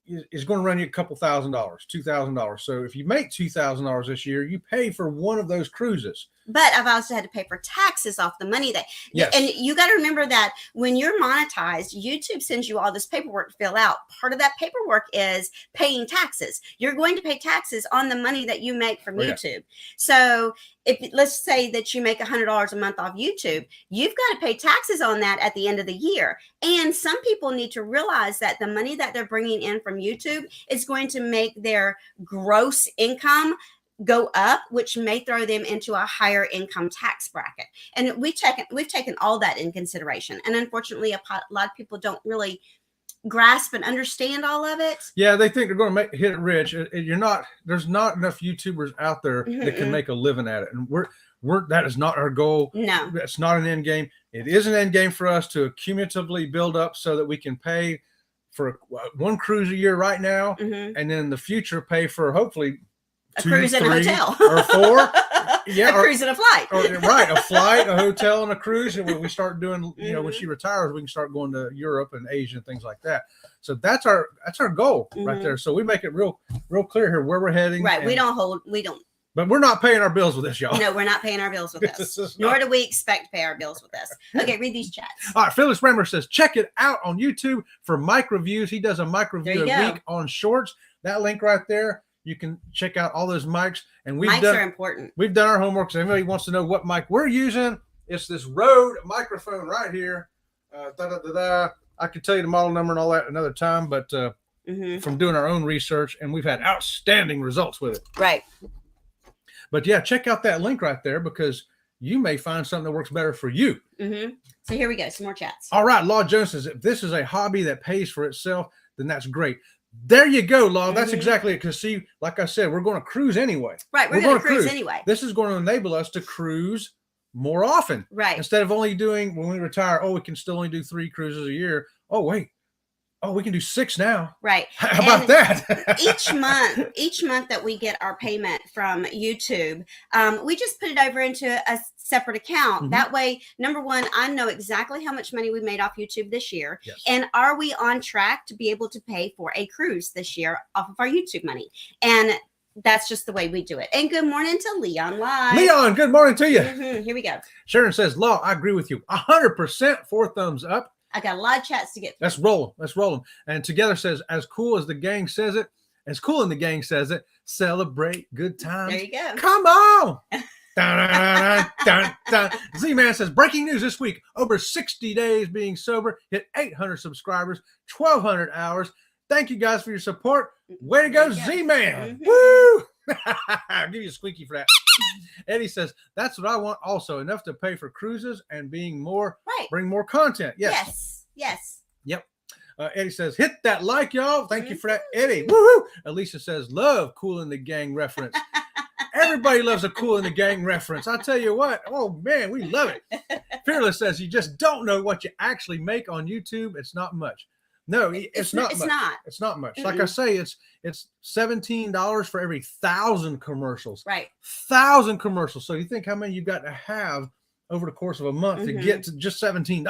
is going to run you a couple $1,000, $2,000. So if you make $2,000 this year, you pay for one of those cruises.
But I've also had to pay for taxes off the money
Yes.
And you got to remember that when you're monetized, YouTube sends you all this paperwork to fill out. Part of that paperwork is paying taxes. You're going to pay taxes on the money that you make from YouTube. So let's say that you make $100 a month off YouTube, you've got to pay taxes on that at the end of the year. And some people need to realize that the money that they're bringing in from YouTube is going to make their gross income go up, which may throw them into a higher income tax bracket. And we've taken all that in consideration. And unfortunately, a lot of people don't really grasp and understand all of it.
Yeah, they think they're going to hit it rich. There's not enough YouTubers out there that can make a living at it. And that is not our goal.
No,
that's not an end game. It is an end game for us to cumulatively build up so that we can pay for one cruise a year right now, and then in the future pay for hopefully
a cruise and a hotel
or 4. Yeah,
a cruise and a flight.
Right, a flight, a hotel, and a cruise. And when we start doing, when she retires, we can start going to Europe and Asia and things like that. So that's our goal right there. So we make it real clear here where we're heading.
Right, we don't.
But we're not paying our bills with this, y'all.
No, we're not paying our bills with this. Nor do we expect to pay our bills with this. Okay, read these chats.
All right, Phyllis Rammer says, check it out on YouTube for mic reviews. He does a mic review a week on shorts. That link right there. You can check out all those mics. And mics are important. We've done our homework. So if anybody wants to know what mic we're using, it's this Rode microphone right here. I could tell you the model number and all that another time, but from doing our own research, and we've had outstanding results with it.
Right.
But yeah, check out that link right there because you may find something that works better for you.
So here we go. Some more chats.
All right. Law Jones says, if this is a hobby that pays for itself, then that's great. There you go, Law. That's exactly it. Because see, like I said, we're going to cruise anyway.
Right. We're going to cruise anyway.
This is going to enable us to cruise more often.
Right.
Instead of only doing, when we retire, we can still only do 3 cruises a year. Oh, wait. Oh, we can do 6 now.
Right.
How about that?
each month that we get our payment from YouTube, we just put it over into a separate account. That way, number one, I know exactly how much money we made off YouTube this year.
Yes.
And are we on track to be able to pay for a cruise this year off of our YouTube money? And that's just the way we do it. And good morning to Leon Live.
Leon, good morning to you.
Here we go.
Sharon says, Law, I agree with you. 100%, 4 thumbs up.
I got a lot of chats to get through.
Let's roll. And Together says, as cool as the gang says it, as cool and the gang says it, celebrate good times.
There you go.
Come on. Dun, dun, dun, dun. Z-Man says, breaking news this week. Over 60 days being sober, hit 800 subscribers, 1,200 hours. Thank you guys for your support. Way to go, Z-Man. Woo! I'll give you a squeaky for that. Eddie says, that's what I want also. Enough to pay for cruises and bring more content. Yes. Yep. Eddie says, hit that like, y'all. Thank you for that, Eddie. Woohoo! Alicia says, love Cool in the Gang reference. Everybody loves a Cool in the Gang reference. I tell you what. Oh, man, we love it. Fearless says, you just don't know what you actually make on YouTube. It's not much. No, it's not much. It's not much. Like I say, it's $17 for every 1,000 commercials.
Right.
1,000 commercials. So you think how many you got to have over the course of a month to get to just $17.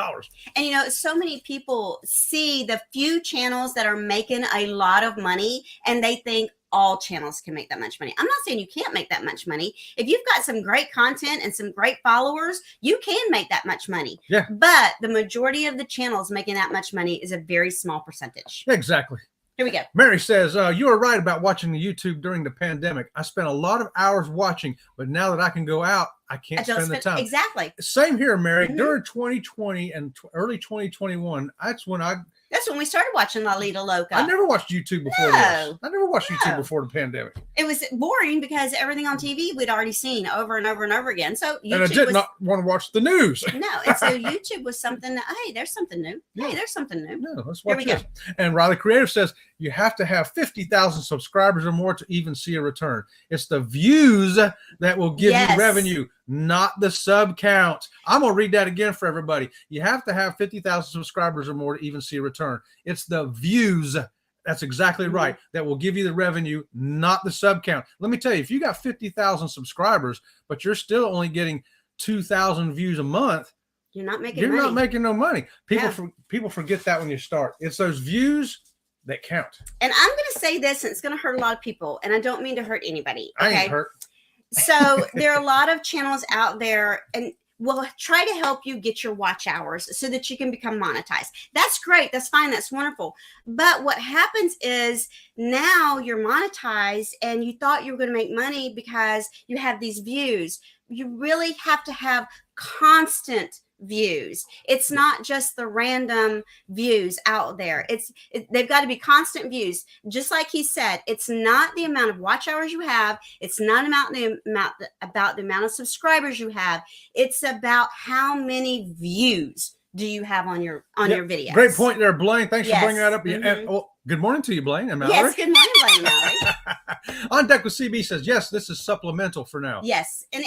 And so many people see the few channels that are making a lot of money and they think all channels can make that much money. I'm not saying you can't make that much money. If you've got some great content and some great followers, you can make that much money.
Yeah.
But the majority of the channels making that much money is a very small percentage.
Exactly.
Here we go.
Mary says, you are right about watching the YouTube during the pandemic. I spent a lot of hours watching, but now that I can go out, I can't spend the time.
Exactly.
Same here, Mary. During 2020 and early 2021, that's when
we started watching La Lita Loca.
I never watched YouTube before this. I never watched YouTube before the pandemic.
It was boring because everything on TV we'd already seen over and over and over again. So YouTube
and I did not want to watch the news.
No, and so YouTube was something that, hey, there's something new.
Yeah.
Hey, there's something new.
No, let's watch this. And Riley Creative says you have to have 50,000 subscribers or more to even see a return. It's the views that will give you revenue, not the sub count. I'm going to read that again for everybody. You have to have 50,000 subscribers or more to even see a return. It's the views. That's exactly right. That will give you the revenue, not the sub count. Let me tell you, if you got 50,000 subscribers, but you're still only getting 2,000 views a month,
you're not making
you're
money.
not making no money. People forget that when you start. It's those views that count.
And I'm going to say this, and it's going to hurt a lot of people, and I don't mean to hurt anybody. Okay?
I ain't hurt.
So there are a lot of channels out there, and we'll try to help you get your watch hours so that you can become monetized. That's great. That's fine. That's wonderful. But what happens is now you're monetized and you thought you were going to make money because you have these views. You really have to have constant views. It's not just the random views out there. They've got to be constant views. Just like he said, it's not the amount of watch hours you have. It's not about the amount of subscribers you have. It's about how many views do you have on your videos.
Great point there, Blaine. Thanks for bringing that up. And, good morning to you, Blaine. And Mallory.
Yes, good morning, Blaine and Mallory.
On Deck with CB says, yes, this is supplemental for now.
Yes, and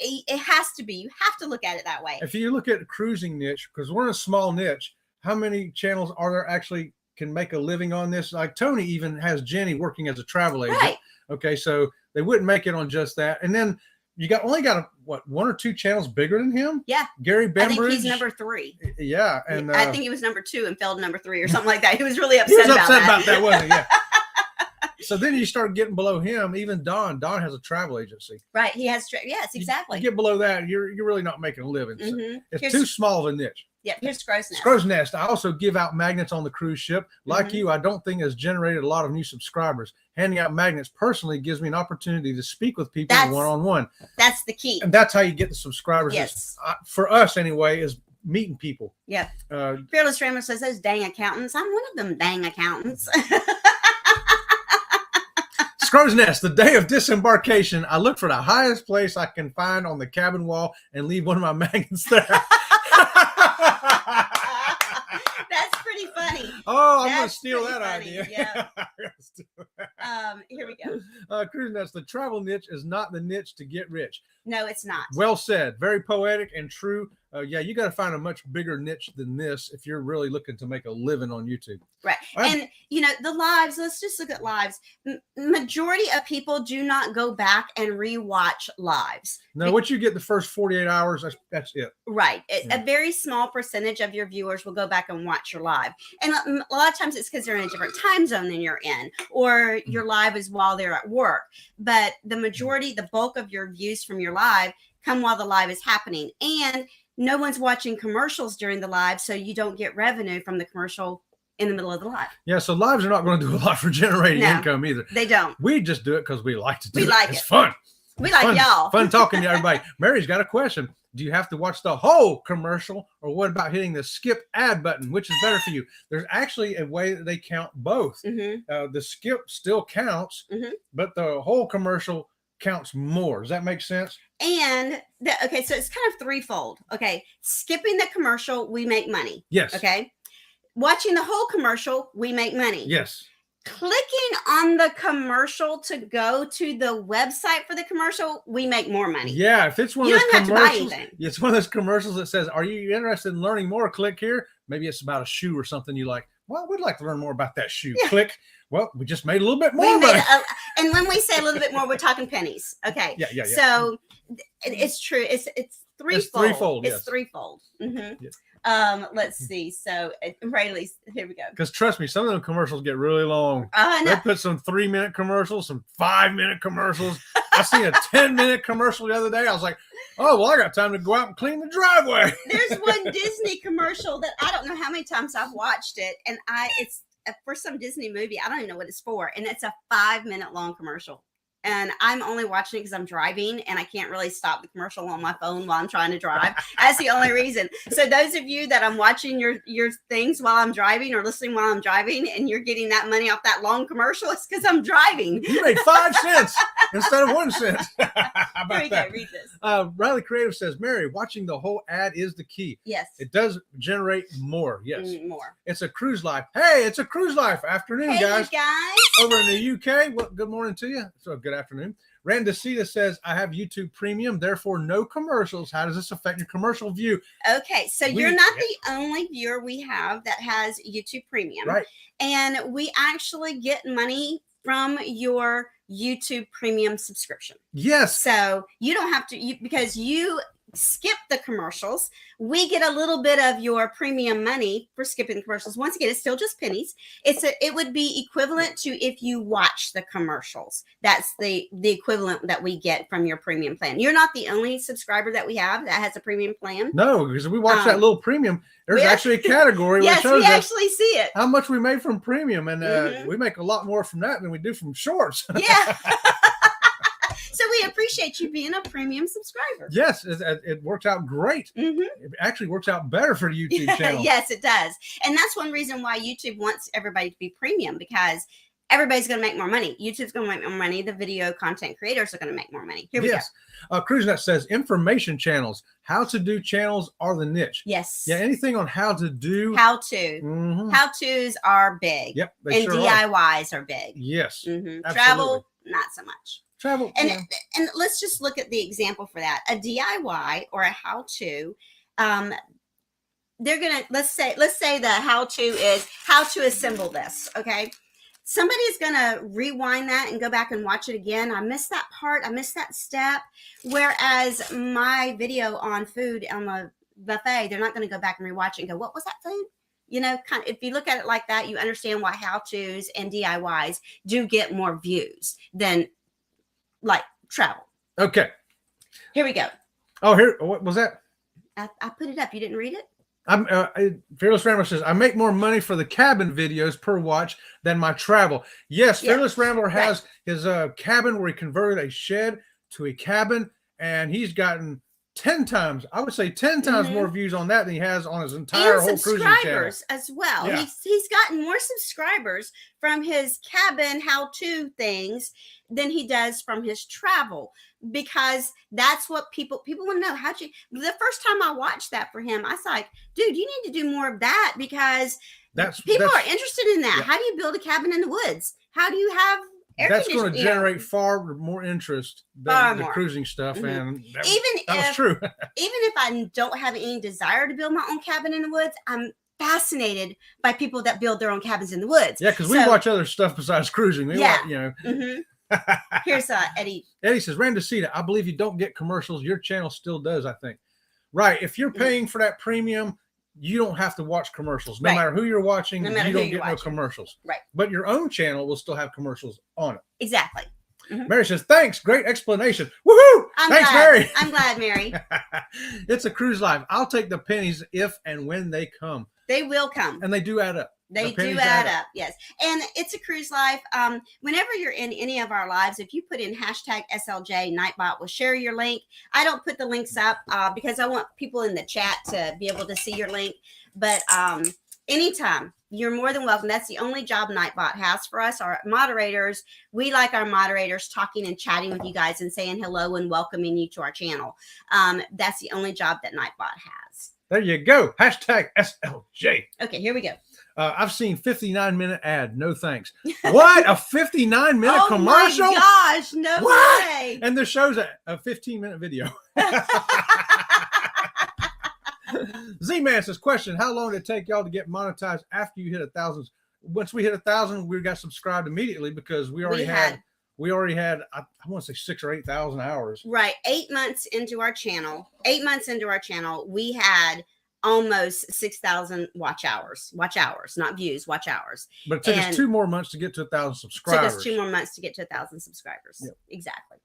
it has to be. You have to look at it that way.
If you look at a cruising niche, because we're in a small niche, how many channels are there actually can make a living on this? Like Tony even has Jenny working as a travel agent.
Right.
Okay, so they wouldn't make it on just that. And then you only got one or two channels bigger than him?
Yeah.
Gary Bembridge.
I think he's number 3.
Yeah. And
I think he was number 2 and failed number 3 or something like that. He was really upset
about that, wasn't he? Yeah. So then you start getting below him. Even Don has a travel agency.
Right. He has. Yes, exactly.
You get below that, you're really not making a living. So it's too small of a niche.
Yeah, here's Scrow's Nest.
Scrow's Nest. I also give out magnets on the cruise ship. Like you, I don't think has generated a lot of new subscribers. Handing out magnets personally gives me an opportunity to speak with people one-on-one.
That's the key.
And that's how you get the subscribers.
Yes.
For us, anyway, is meeting people.
Yeah. Fearless Rammer says, those dang accountants. I'm one of them dang accountants.
Scrow's Nest, the day of disembarkation, I look for the highest place I can find on the cabin wall and leave one of my magnets there.
That's pretty funny.
Oh, I'm going to steal that idea.
Yeah. Here we go.
Cruise Nest, the travel niche is not the niche to get rich.
No, it's not.
Well said. Very poetic and true. You got to find a much bigger niche than this if you're really looking to make a living on YouTube.
Right. And, the lives, let's just look at lives. Majority of people do not go back and rewatch lives.
No, what you get the first 48 hours, that's it.
Right. A very small percentage of your viewers will go back and watch your live. And a lot of times it's because they're in a different time zone than you're in, or your live is while they're at work. But the majority, the bulk of your views from your live come while the live is happening. And no one's watching commercials during the live, so you don't get revenue from the commercial in the middle of the live. Yeah,
so lives are not going to do a lot for generating income either.
They don't.
We just do it because we like to do it.
We like it.
It's fun.
We like y'all.
Fun talking to everybody. Mary's got a question. Do you have to watch the whole commercial, or what about hitting the skip ad button? Which is better for you? There's actually a way that they count both. The skip still counts, but the whole commercial counts more. Does that make sense?
And okay, so it's kind of threefold. Okay, skipping the commercial, we make money.
Yes.
Okay, watching the whole commercial, we make money.
Yes.
Clicking on the commercial to go to the website for the commercial, we make more money.
Yeah, if it's one of those commercials, it's one of those commercials that says, "Are you interested in learning more? Click here." Maybe it's about a shoe or something you like. Well, we'd like to learn more about that shoe. Yeah. Click. Well, we just made a little bit more money.
And when we say a little bit more, we're talking pennies. Okay.
Yeah.
So it's true. It's threefold.
It's threefold.
It's threefold. Let's see. So, Rayleigh, here we go.
Because trust me, some of them commercials get really long. They
No.
put some 3-minute commercials, some 5-minute commercials. I seen a 10-minute commercial the other day. I was like, oh, well, I got time to go out and clean the driveway.
There's one Disney commercial that I don't know how many times I've watched it, and it's for some Disney movie. I don't even know what it's for, and it's a 5-minute long commercial. And I'm only watching it because I'm driving and I can't really stop the commercial on my phone while I'm trying to drive. That's the only reason. So those of you that I'm watching your things while I'm driving or listening while I'm driving and you're getting that money off that long commercial, it's because I'm driving.
You made 5 cents instead of 1 cent. How about
Here
that?
we go, read this.
Riley Creative says, Mary, watching the whole ad is the key.
Yes.
It does generate more. Yes.
More.
It's a cruise life. Hey, it's a cruise life afternoon,
Hey,
guys.
you guys.
Over in the UK. Well, good morning to you. So good afternoon. Randacita says, I have YouTube Premium, therefore no commercials. How does this affect your commercial view?
Okay, so you're not the only viewer we have that has YouTube Premium.
Right.
And we actually get money from your YouTube Premium subscription.
Yes.
So you don't have to, because you skip the commercials. We get a little bit of your premium money for skipping the commercials. Once again, it's still just pennies. It would be equivalent to if you watch the commercials. That's the equivalent that we get from your premium plan. You're not the only subscriber that we have that has a premium plan.
No, because we watch that little premium. There's actually a category where
yes,
it shows
we actually see it.
How much we made from premium, and we make a lot more from that than we do from shorts.
Yeah. So we appreciate you being a premium subscriber.
Yes, it works out great.
Mm-hmm.
It actually works out better for the YouTube channel.
Yes, it does. And that's one reason why YouTube wants everybody to be premium, because everybody's going to make more money. YouTube's going to make more money. The video content creators are going to make more money. Here we go.
CruiseNet says information channels. How to do channels are the niche.
Yes.
Yeah, anything on how to do.
How to. How-tos are big.
Yep.
And sure DIYs are big.
Yes.
Travel, not so much.
Travel.
And let's just look at the example for that. A DIY or a how-to, they're gonna let's say the how-to is how to assemble this. Okay. Somebody's gonna rewind that and go back and watch it again. I missed that part. I missed that step. Whereas my video on food on the buffet, they're not going to go back and rewatch it and go, what was that food? You know, kind of, if you look at it like that, you understand why how-tos and DIYs do get more views than like travel.
Okay.
Here we go.
Oh, here. What was that?
I put it up. You didn't read it?
Fearless Rambler says, I make more money for the cabin videos per watch than my travel. Yes, Fearless Rambler has his cabin where he converted a shed to a cabin, and he's gotten 10 times, I would say 10 times more views on that than he has on his entire whole cruising channel.
Subscribers as well.
Yeah.
He's gotten more subscribers from his cabin how-to things than he does from his travel, because that's what people want to know. The first time I watched that for him, I was like, dude, you need to do more of that, because people are interested in that. Yeah. How do you build a cabin in the woods? How do you have
that's going to generate far more interest than the cruising stuff, and that was true. Even
if I don't have any desire to build my own cabin in the woods, I'm fascinated by people that build their own cabins in the woods.
Yeah, because we watch other stuff besides cruising. We watch, you know.
Here's Eddie.
Eddie says, Randacita, I believe you don't get commercials. Your channel still does, I think. Right. If you're paying for that premium, you don't have to watch commercials. No matter who you're watching, you don't get no commercials.
Right.
But your own channel will still have commercials on it.
Exactly.
Mary says, thanks. Great explanation. Woohoo! Thanks, Mary.
I'm glad, Mary.
It's a cruise life. I'll take the pennies if and when they come.
They will come.
And they do add up.
They do add up, yes. And it's a cruise life. Whenever you're in any of our lives, if you put in hashtag SLJ, Nightbot will share your link. I don't put the links up because I want people in the chat to be able to see your link. But anytime, you're more than welcome. That's the only job Nightbot has for us. Our moderators, we like our moderators talking and chatting with you guys and saying hello and welcoming you to our channel. That's the only job that Nightbot has.
There you go. Hashtag SLJ.
Okay, here we go.
I've seen 59-minute ad. No thanks. What? A 59-minute commercial?
Oh my gosh, no way.
And this shows a 15-minute video. Z-Man says, question, how long did it take y'all to get monetized after you hit 1,000? Once we hit 1,000, we got subscribed immediately because we already had I want to say 6,000 or 8,000 hours.
Right. 8 months into our channel, we had almost 6,000 watch hours, not views, watch hours.
But it took us 2 more months to get to 1,000 subscribers.
Took us 2 more months to get to 1,000 subscribers.
Yep.
Exactly.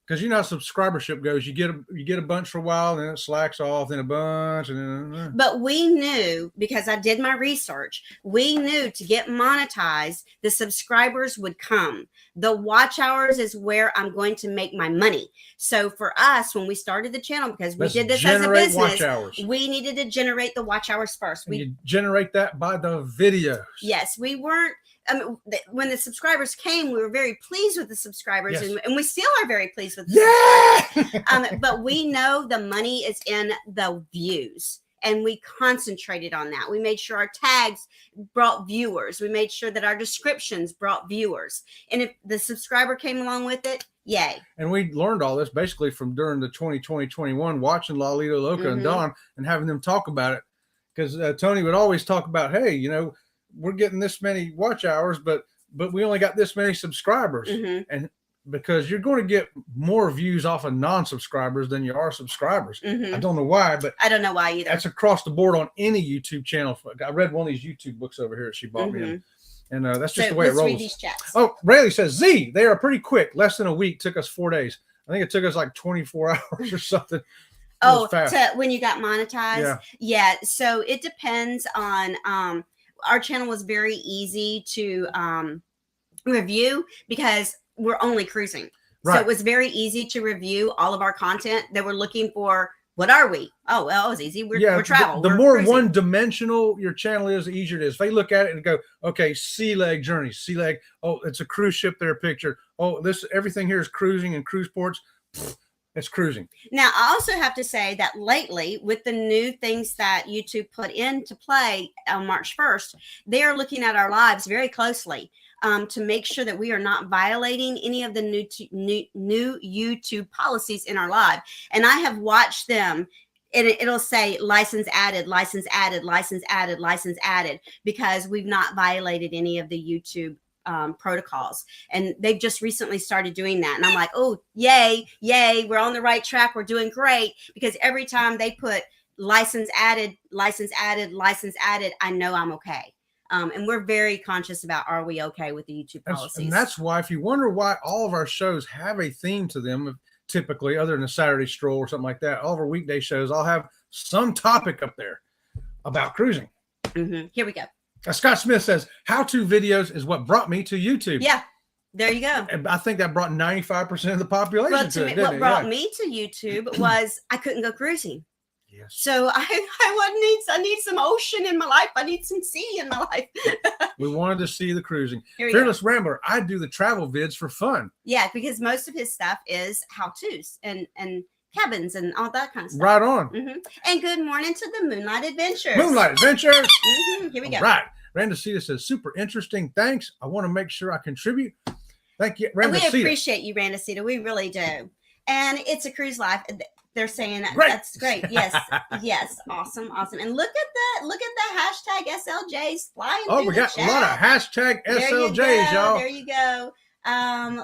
Because you know how subscribership goes. You get a bunch for a while, and then it slacks off, then a bunch, and then.
But we knew, because I did my research, we knew to get monetized, the subscribers would come. The watch hours is where I'm going to make my money. So for us, when we started the channel, because we did this as a business,
watch hours.
We needed to generate the watch hours first.
You generate that by the videos.
Yes, we weren't. When the subscribers came, we were very pleased with the subscribers,
Yes.
and we still are very pleased with the subscribers. But we know the money is in the views, and we concentrated on that. We made sure our tags brought viewers. We made sure that our descriptions brought viewers. And if the subscriber came along with it, yay.
And we learned all this basically from during the 2020-21, watching Lalito Loca and Dawn and having them talk about it. Because Tony would always talk about, hey, you know, we're getting this many watch hours, but we only got this many subscribers. And because you're going to get more views off of non-subscribers than you are subscribers. I don't know why, but
I don't know why either.
That's across the board on any YouTube channel. I read one of these YouTube books over here that she bought me, and that's just the way it rolls.
Read these chats.
Oh, Rayleigh says, Z, they are pretty quick. Less than a week. Took us 4 days. I think it took us like 24 hours or something.
Oh, when you got monetized? Yeah. So it depends on, our channel was very easy to review because we're only cruising.
Right.
So it was very easy to review all of our content. They were looking for, what are we? Oh, well, it was easy. We're travel.
The more one-dimensional your channel is, the easier it is. If they look at it and go, okay, sea leg journey, sea leg. Oh, it's a cruise ship there picture. Oh, everything here is cruising and cruise ports. It's cruising.
Now, I also have to say that lately, with the new things that YouTube put into play on March 1st, they are looking at our lives very closely to make sure that we are not violating any of the new YouTube policies in our live. And I have watched them. It'll say license added, license added, license added, license added, because we've not violated any of the YouTube protocols, and they've just recently started doing that, and I'm like, oh, yay, we're on the right track, we're doing great, because every time they put license added, license added, license added, I know I'm okay. And we're very conscious about, are we okay with the YouTube policies?
And that's why, if you wonder why all of our shows have a theme to them, typically, other than a Saturday stroll or something like that, all of our weekday shows all have some topic up there about cruising.
Here we go.
Scott Smith says, how-to videos is what brought me to YouTube.
Yeah, there you go.
And I think that brought 95% of the population to it,
what brought me to YouTube was I couldn't go cruising.
Yes.
So I need some ocean in my life. I need some sea in my life.
We wanted to see the cruising.
Fearless
Rambler, I do the travel vids for fun.
Yeah, because most of his stuff is how-tos and cabins and all that kind of stuff.
Right on.
And good morning to the Moonlight Adventures.
Moonlight Adventures.
Here we go.
Right. Randacita says, super interesting. Thanks. I want to make sure I contribute. Thank you, Randacita.
We appreciate you, Randacita. We really do. And it's a cruise life. They're saying
great.
That's great. Yes. Yes. Awesome. And look at that hashtag SLJs flying.
Oh, we got a lot of hashtag SLJs, y'all.
There you go.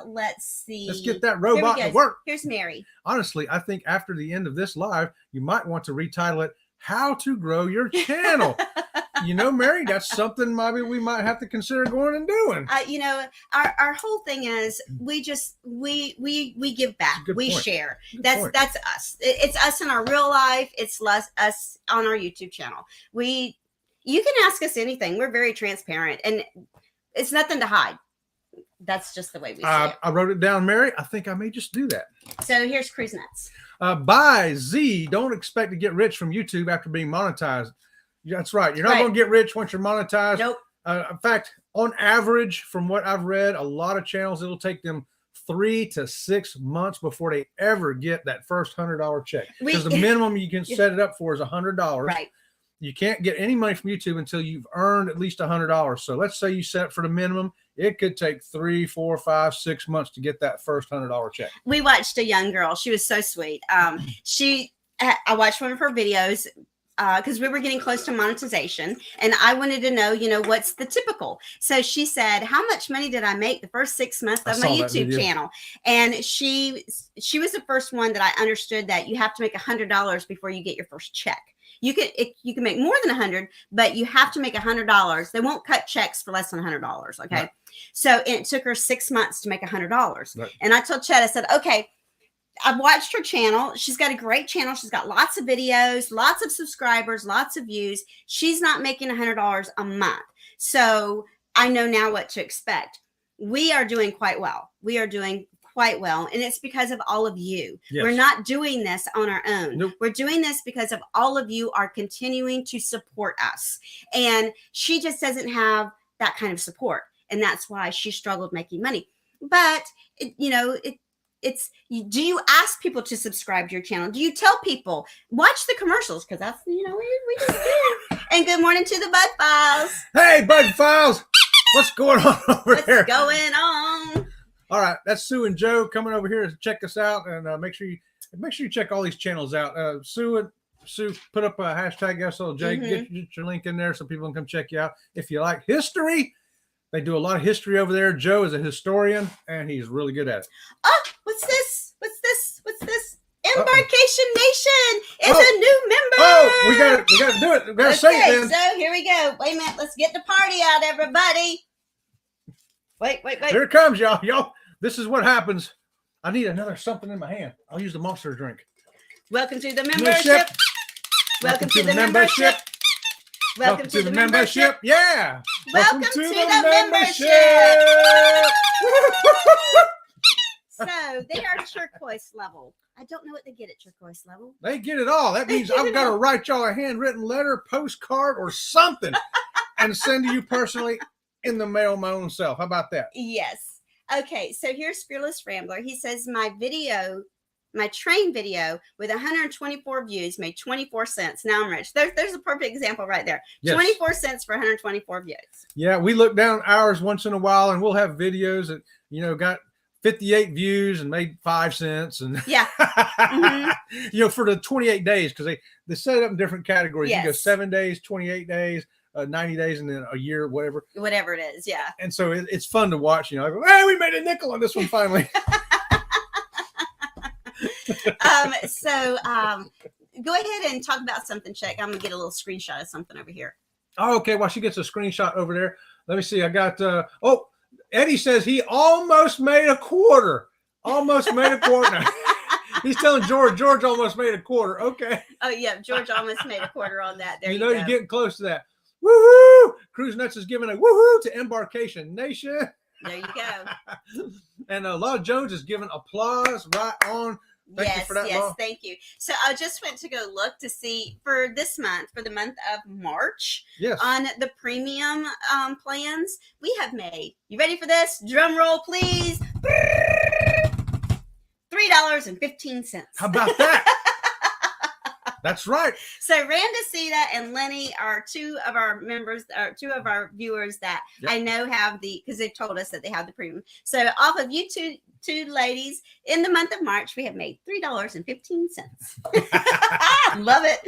Let's see.
Let's get that robot to work.
Here's Mary.
Honestly, I think after the end of this live, you might want to retitle it "How to Grow Your Channel." You know, Mary, that's something maybe we might have to consider going and doing.
You know, our whole thing is we give back. We share. That's us. It's us in our real life. It's us on our YouTube channel. You can ask us anything. We're very transparent, and it's nothing to hide. That's just the way we see it.
I wrote it down, Mary. I think I may just do that.
So here's Cruise Nuts.
Bye, Z. Don't expect to get rich from YouTube after being monetized. That's right. You're not going to get rich once you're monetized.
Nope.
In fact, on average, from what I've read, a lot of channels, it'll take them 3 to 6 months before they ever get that first $100 check. Because the minimum you can set it up for is $100.
Right.
You can't get any money from YouTube until you've earned at least $100. So let's say you set it for the minimum. It could take 3, 4, 5, 6 months to get that first $100 check.
We watched a young girl. She was so sweet. I watched one of her videos because we were getting close to monetization, and I wanted to know, what's the typical. So she said, how much money did I make the first 6 months of my YouTube channel? And she was the first one that I understood that you have to make $100 before you get your first check. You can make more than 100, but you have to make $100. They won't cut checks for less than $100. Okay. Right. So it took her 6 months to make $100. Right. And I told Chet, I said, okay, I've watched her channel. She's got a great channel. She's got lots of videos, lots of subscribers, lots of views. She's not making $100 a month. So I know now what to expect. We are doing quite well. We are doing quite well. And it's because of all of you. Yes. We're not doing this on our own. Nope. We're doing this because of all of you are continuing to support us. And she just doesn't have that kind of support. And that's why she struggled making money. But, it's do you ask people to subscribe to your channel? Do you tell people watch the commercials? Because that's we just do. And good morning to the Bud Files.
Hey, Bud Files, what's going on over there?
What's going on?
All right, that's Sue and Joe coming over here to check us out, and make sure you check all these channels out. Sue put up a hashtag SLJ. Mm-hmm. Get your link in there so people can come check you out. If you like history, they do a lot of history over there. Joe is a historian, and he's really good at it.
Oh, what's this? Embarkation Nation is a new member.
Oh, we got to do it. We got to say it then.
So here we go. Wait a minute. Let's get the party out, everybody. Wait.
Here it comes, y'all. Y'all, this is what happens. I need another something in my hand. I'll use the Monster drink.
Welcome to the membership. Welcome to the membership.
Welcome to the membership. Yeah.
Welcome to the membership. So they are turquoise level. I don't know what they get at turquoise level.
They get it all. That means I've got to write y'all a handwritten letter, postcard, or something and send to you personally in the mail my own self. How about that?
Yes. Okay. So here's Fearless Rambler. He says my train video with 124 views made 24 cents. Now I'm rich. There's a perfect example right there. Yes. 24 cents for 124 views.
Yeah. We look down ours once in a while and we'll have videos that, got 58 views and made 5 cents. And
yeah. Mm-hmm.
For the 28 days, because they set it up in different categories. Yes. You go 7 days, 28 days, 90 days, and then a year, whatever
it is. Yeah.
And so it's fun to watch. I go, hey, we made a nickel on this one finally.
Go ahead and talk about something, Chuck. I'm gonna get a little screenshot of something over here.
Oh, okay. While she gets a screenshot over there, let me see. I got Eddie says he almost made a quarter. He's telling George almost made a quarter. Okay.
Oh yeah, George almost made a quarter on that. There
you're getting close to that. Woohoo! Cruise Nuts is giving a woohoo to Embarkation Nation.
There you go.
And Law Jones is giving applause right on. Thank you for that, Law.
Thank you. So I just went to go look to see for this month, for the month of March, on the premium plans, we have made, you ready for this? Drum roll, please. $3.15.
How about that? That's right.
So Randacita and Lenny are two of our members, or two of our viewers that I know have because they've told us that they have the premium. So off of you two ladies, in the month of March, we have made $3.15. Love it.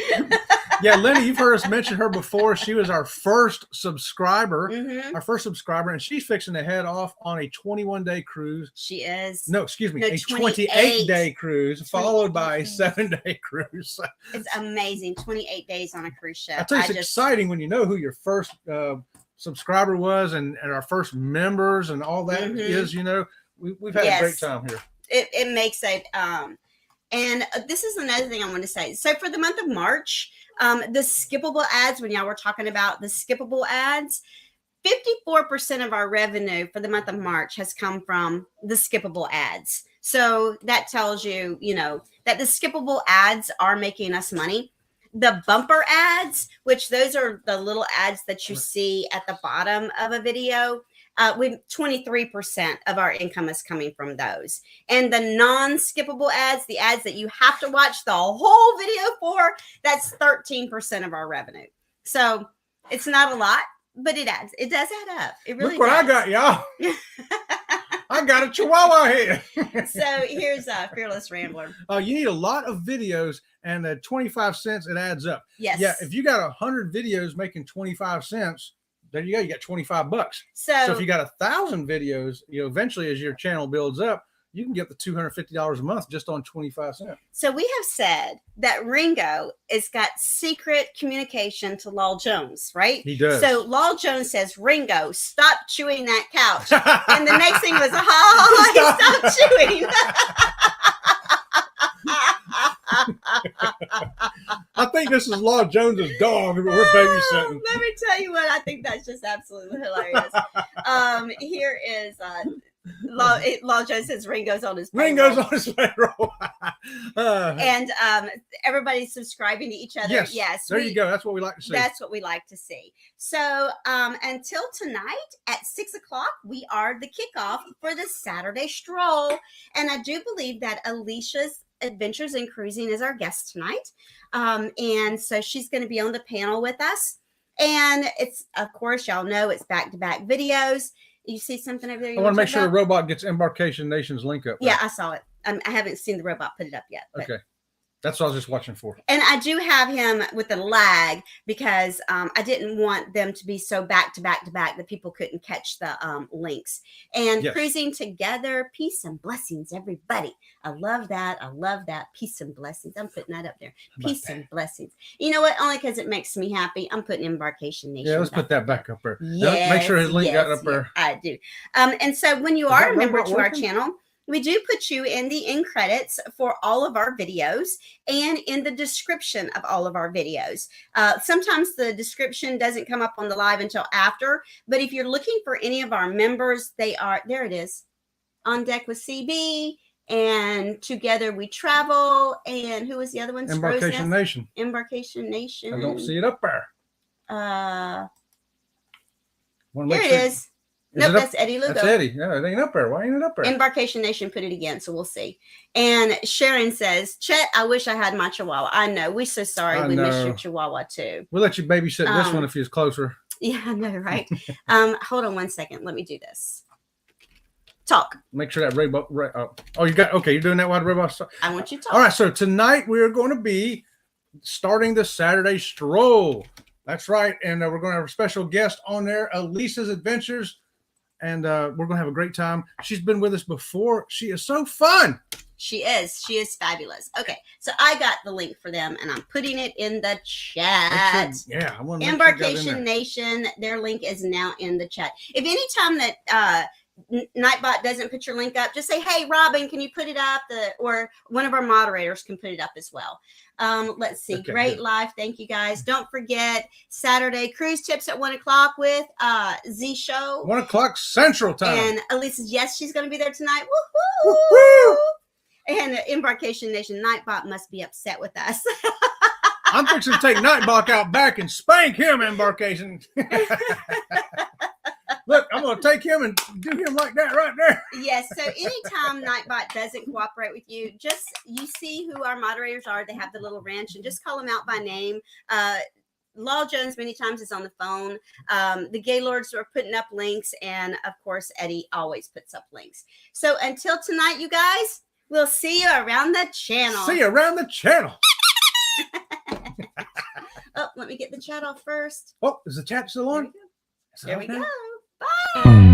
Yeah, Lenny, you've heard us mention her before. She was our first subscriber, and she's fixing to head off on a 21-day cruise.
She is.
No, excuse me, a 28-day cruise, followed by a 7-day cruise.
It's amazing. 28 days on a cruise ship.
I tell you, it's exciting when you know who your first subscriber was and our first members and all that is, We've had a great time here.
It makes it, and this is another thing I want to say. So for the month of March, the skippable ads, when y'all were talking about the skippable ads, 54% of our revenue for the month of March has come from the skippable ads. So that tells you, that the skippable ads are making us money. The bumper ads, which those are the little ads that you see at the bottom of a video, 23% of our income is coming from those. And the non-skippable ads, the ads that you have to watch the whole video for, that's 13% of our revenue. So it's not a lot, but it adds. It does add up. It really
Look what
does.
I got, y'all. I got a Chihuahua here.
So here's Fearless Rambler.
You need a lot of videos, and at 25 cents, it adds up.
Yes.
Yeah, if you got 100 videos making 25 cents, there you go. You got $25. So if you got 1,000 videos, eventually as your channel builds up, you can get the $250 a month just on 25 cents.
So we have said that Ringo has got secret communication to Law Jones, right?
He does.
So Law Jones says, Ringo, stop chewing that couch. And the next thing was, oh, stop chewing.
I think this is Law Jones's dog that we're babysitting.
Let me tell you what, I think that's just absolutely hilarious. Here is Law Jones says Ringo's on his payroll.
Ringo's on his payroll.
And everybody's subscribing to each other.
Yes. There you go. That's what we like to see.
That's what we like to see. So until tonight at 6 o'clock, we are the kickoff for the Saturday stroll. And I do believe that Alicia's Adventures in Cruising is our guest tonight. And so she's going to be on the panel with us. And it's, of course, y'all know it's back-to-back videos. You see something over there?
I want to make sure the robot gets Embarkation Nation's link up.
Yeah, I saw it. I haven't seen the robot put it up yet.
Okay. That's what I was just watching for.
And I do have him with a lag because I didn't want them to be so back to back that people couldn't catch the links. And Cruising Together, peace and blessings, everybody. I love that. I love that. Peace and blessings. I'm putting that up there. Peace and blessings. You know what? Only because it makes me happy. I'm putting Embarkation Nation.
Yeah, let's put that back up there.
Yes,
make sure his link got up there.
I do. And so when you are a member to our channel, we do put you in the end credits for all of our videos and in the description of all of our videos. Sometimes the description doesn't come up on the live until after, but if you're looking for any of our members, they are, there it is, On Deck with CB and Together We Travel. And who was the other one?
Embarkation Nation.
Embarkation Nation.
I don't see it up there.
There it is. Nope, that's Eddie Lugo.
That's Eddie. Yeah, it ain't up there. Why ain't it up there?
Embarkation Nation put it again, so we'll see. And Sharon says, Chet, I wish I had my Chihuahua. I know. We're so sorry. We miss your Chihuahua too.
We'll let you babysit this one if he's closer.
Yeah, I know, right? Hold on 1 second. Let me do this. Talk.
Make sure that robot. Oh, you got. Okay, you're doing that while the robot's.
I want you to talk.
All right. So tonight we are going to be starting the Saturday stroll. That's right, and we're going to have a special guest on there, Alicia's Adventures. And we're going to have a great time. She's been with us before. She is so fun.
She is. She is fabulous. Okay, so I got the link for them, and I'm putting it in the chat.
Yeah, I want to
Embarkation Nation, their link is now in the chat. If any time that Nightbot doesn't put your link up, just say, hey, Robin, can you put it up? Or one of our moderators can put it up as well. Let's see. Okay, great live. Thank you, guys. Don't forget Saturday cruise tips at 1 o'clock with Z Show.
1 o'clock Central Time.
And Elise says, yes, she's going to be there tonight. Woohoo! Woo-hoo! And Embarkation Nation, Nightbot must be upset with us.
I'm fixing to take Nightbot out back and spank him, Embarkation. Look, I'm going to take him and do him like that right there.
Yes. So anytime Nightbot doesn't cooperate with you, just you see who our moderators are. They have the little wrench and just call them out by name. Law Jones many times is on the phone. The Gaylords are putting up links. And, of course, Eddie always puts up links. So until tonight, you guys, we'll see you around the channel.
See you around the channel.
Oh, let me get the chat off first.
Oh, is the chat still on?
There we go. Bye.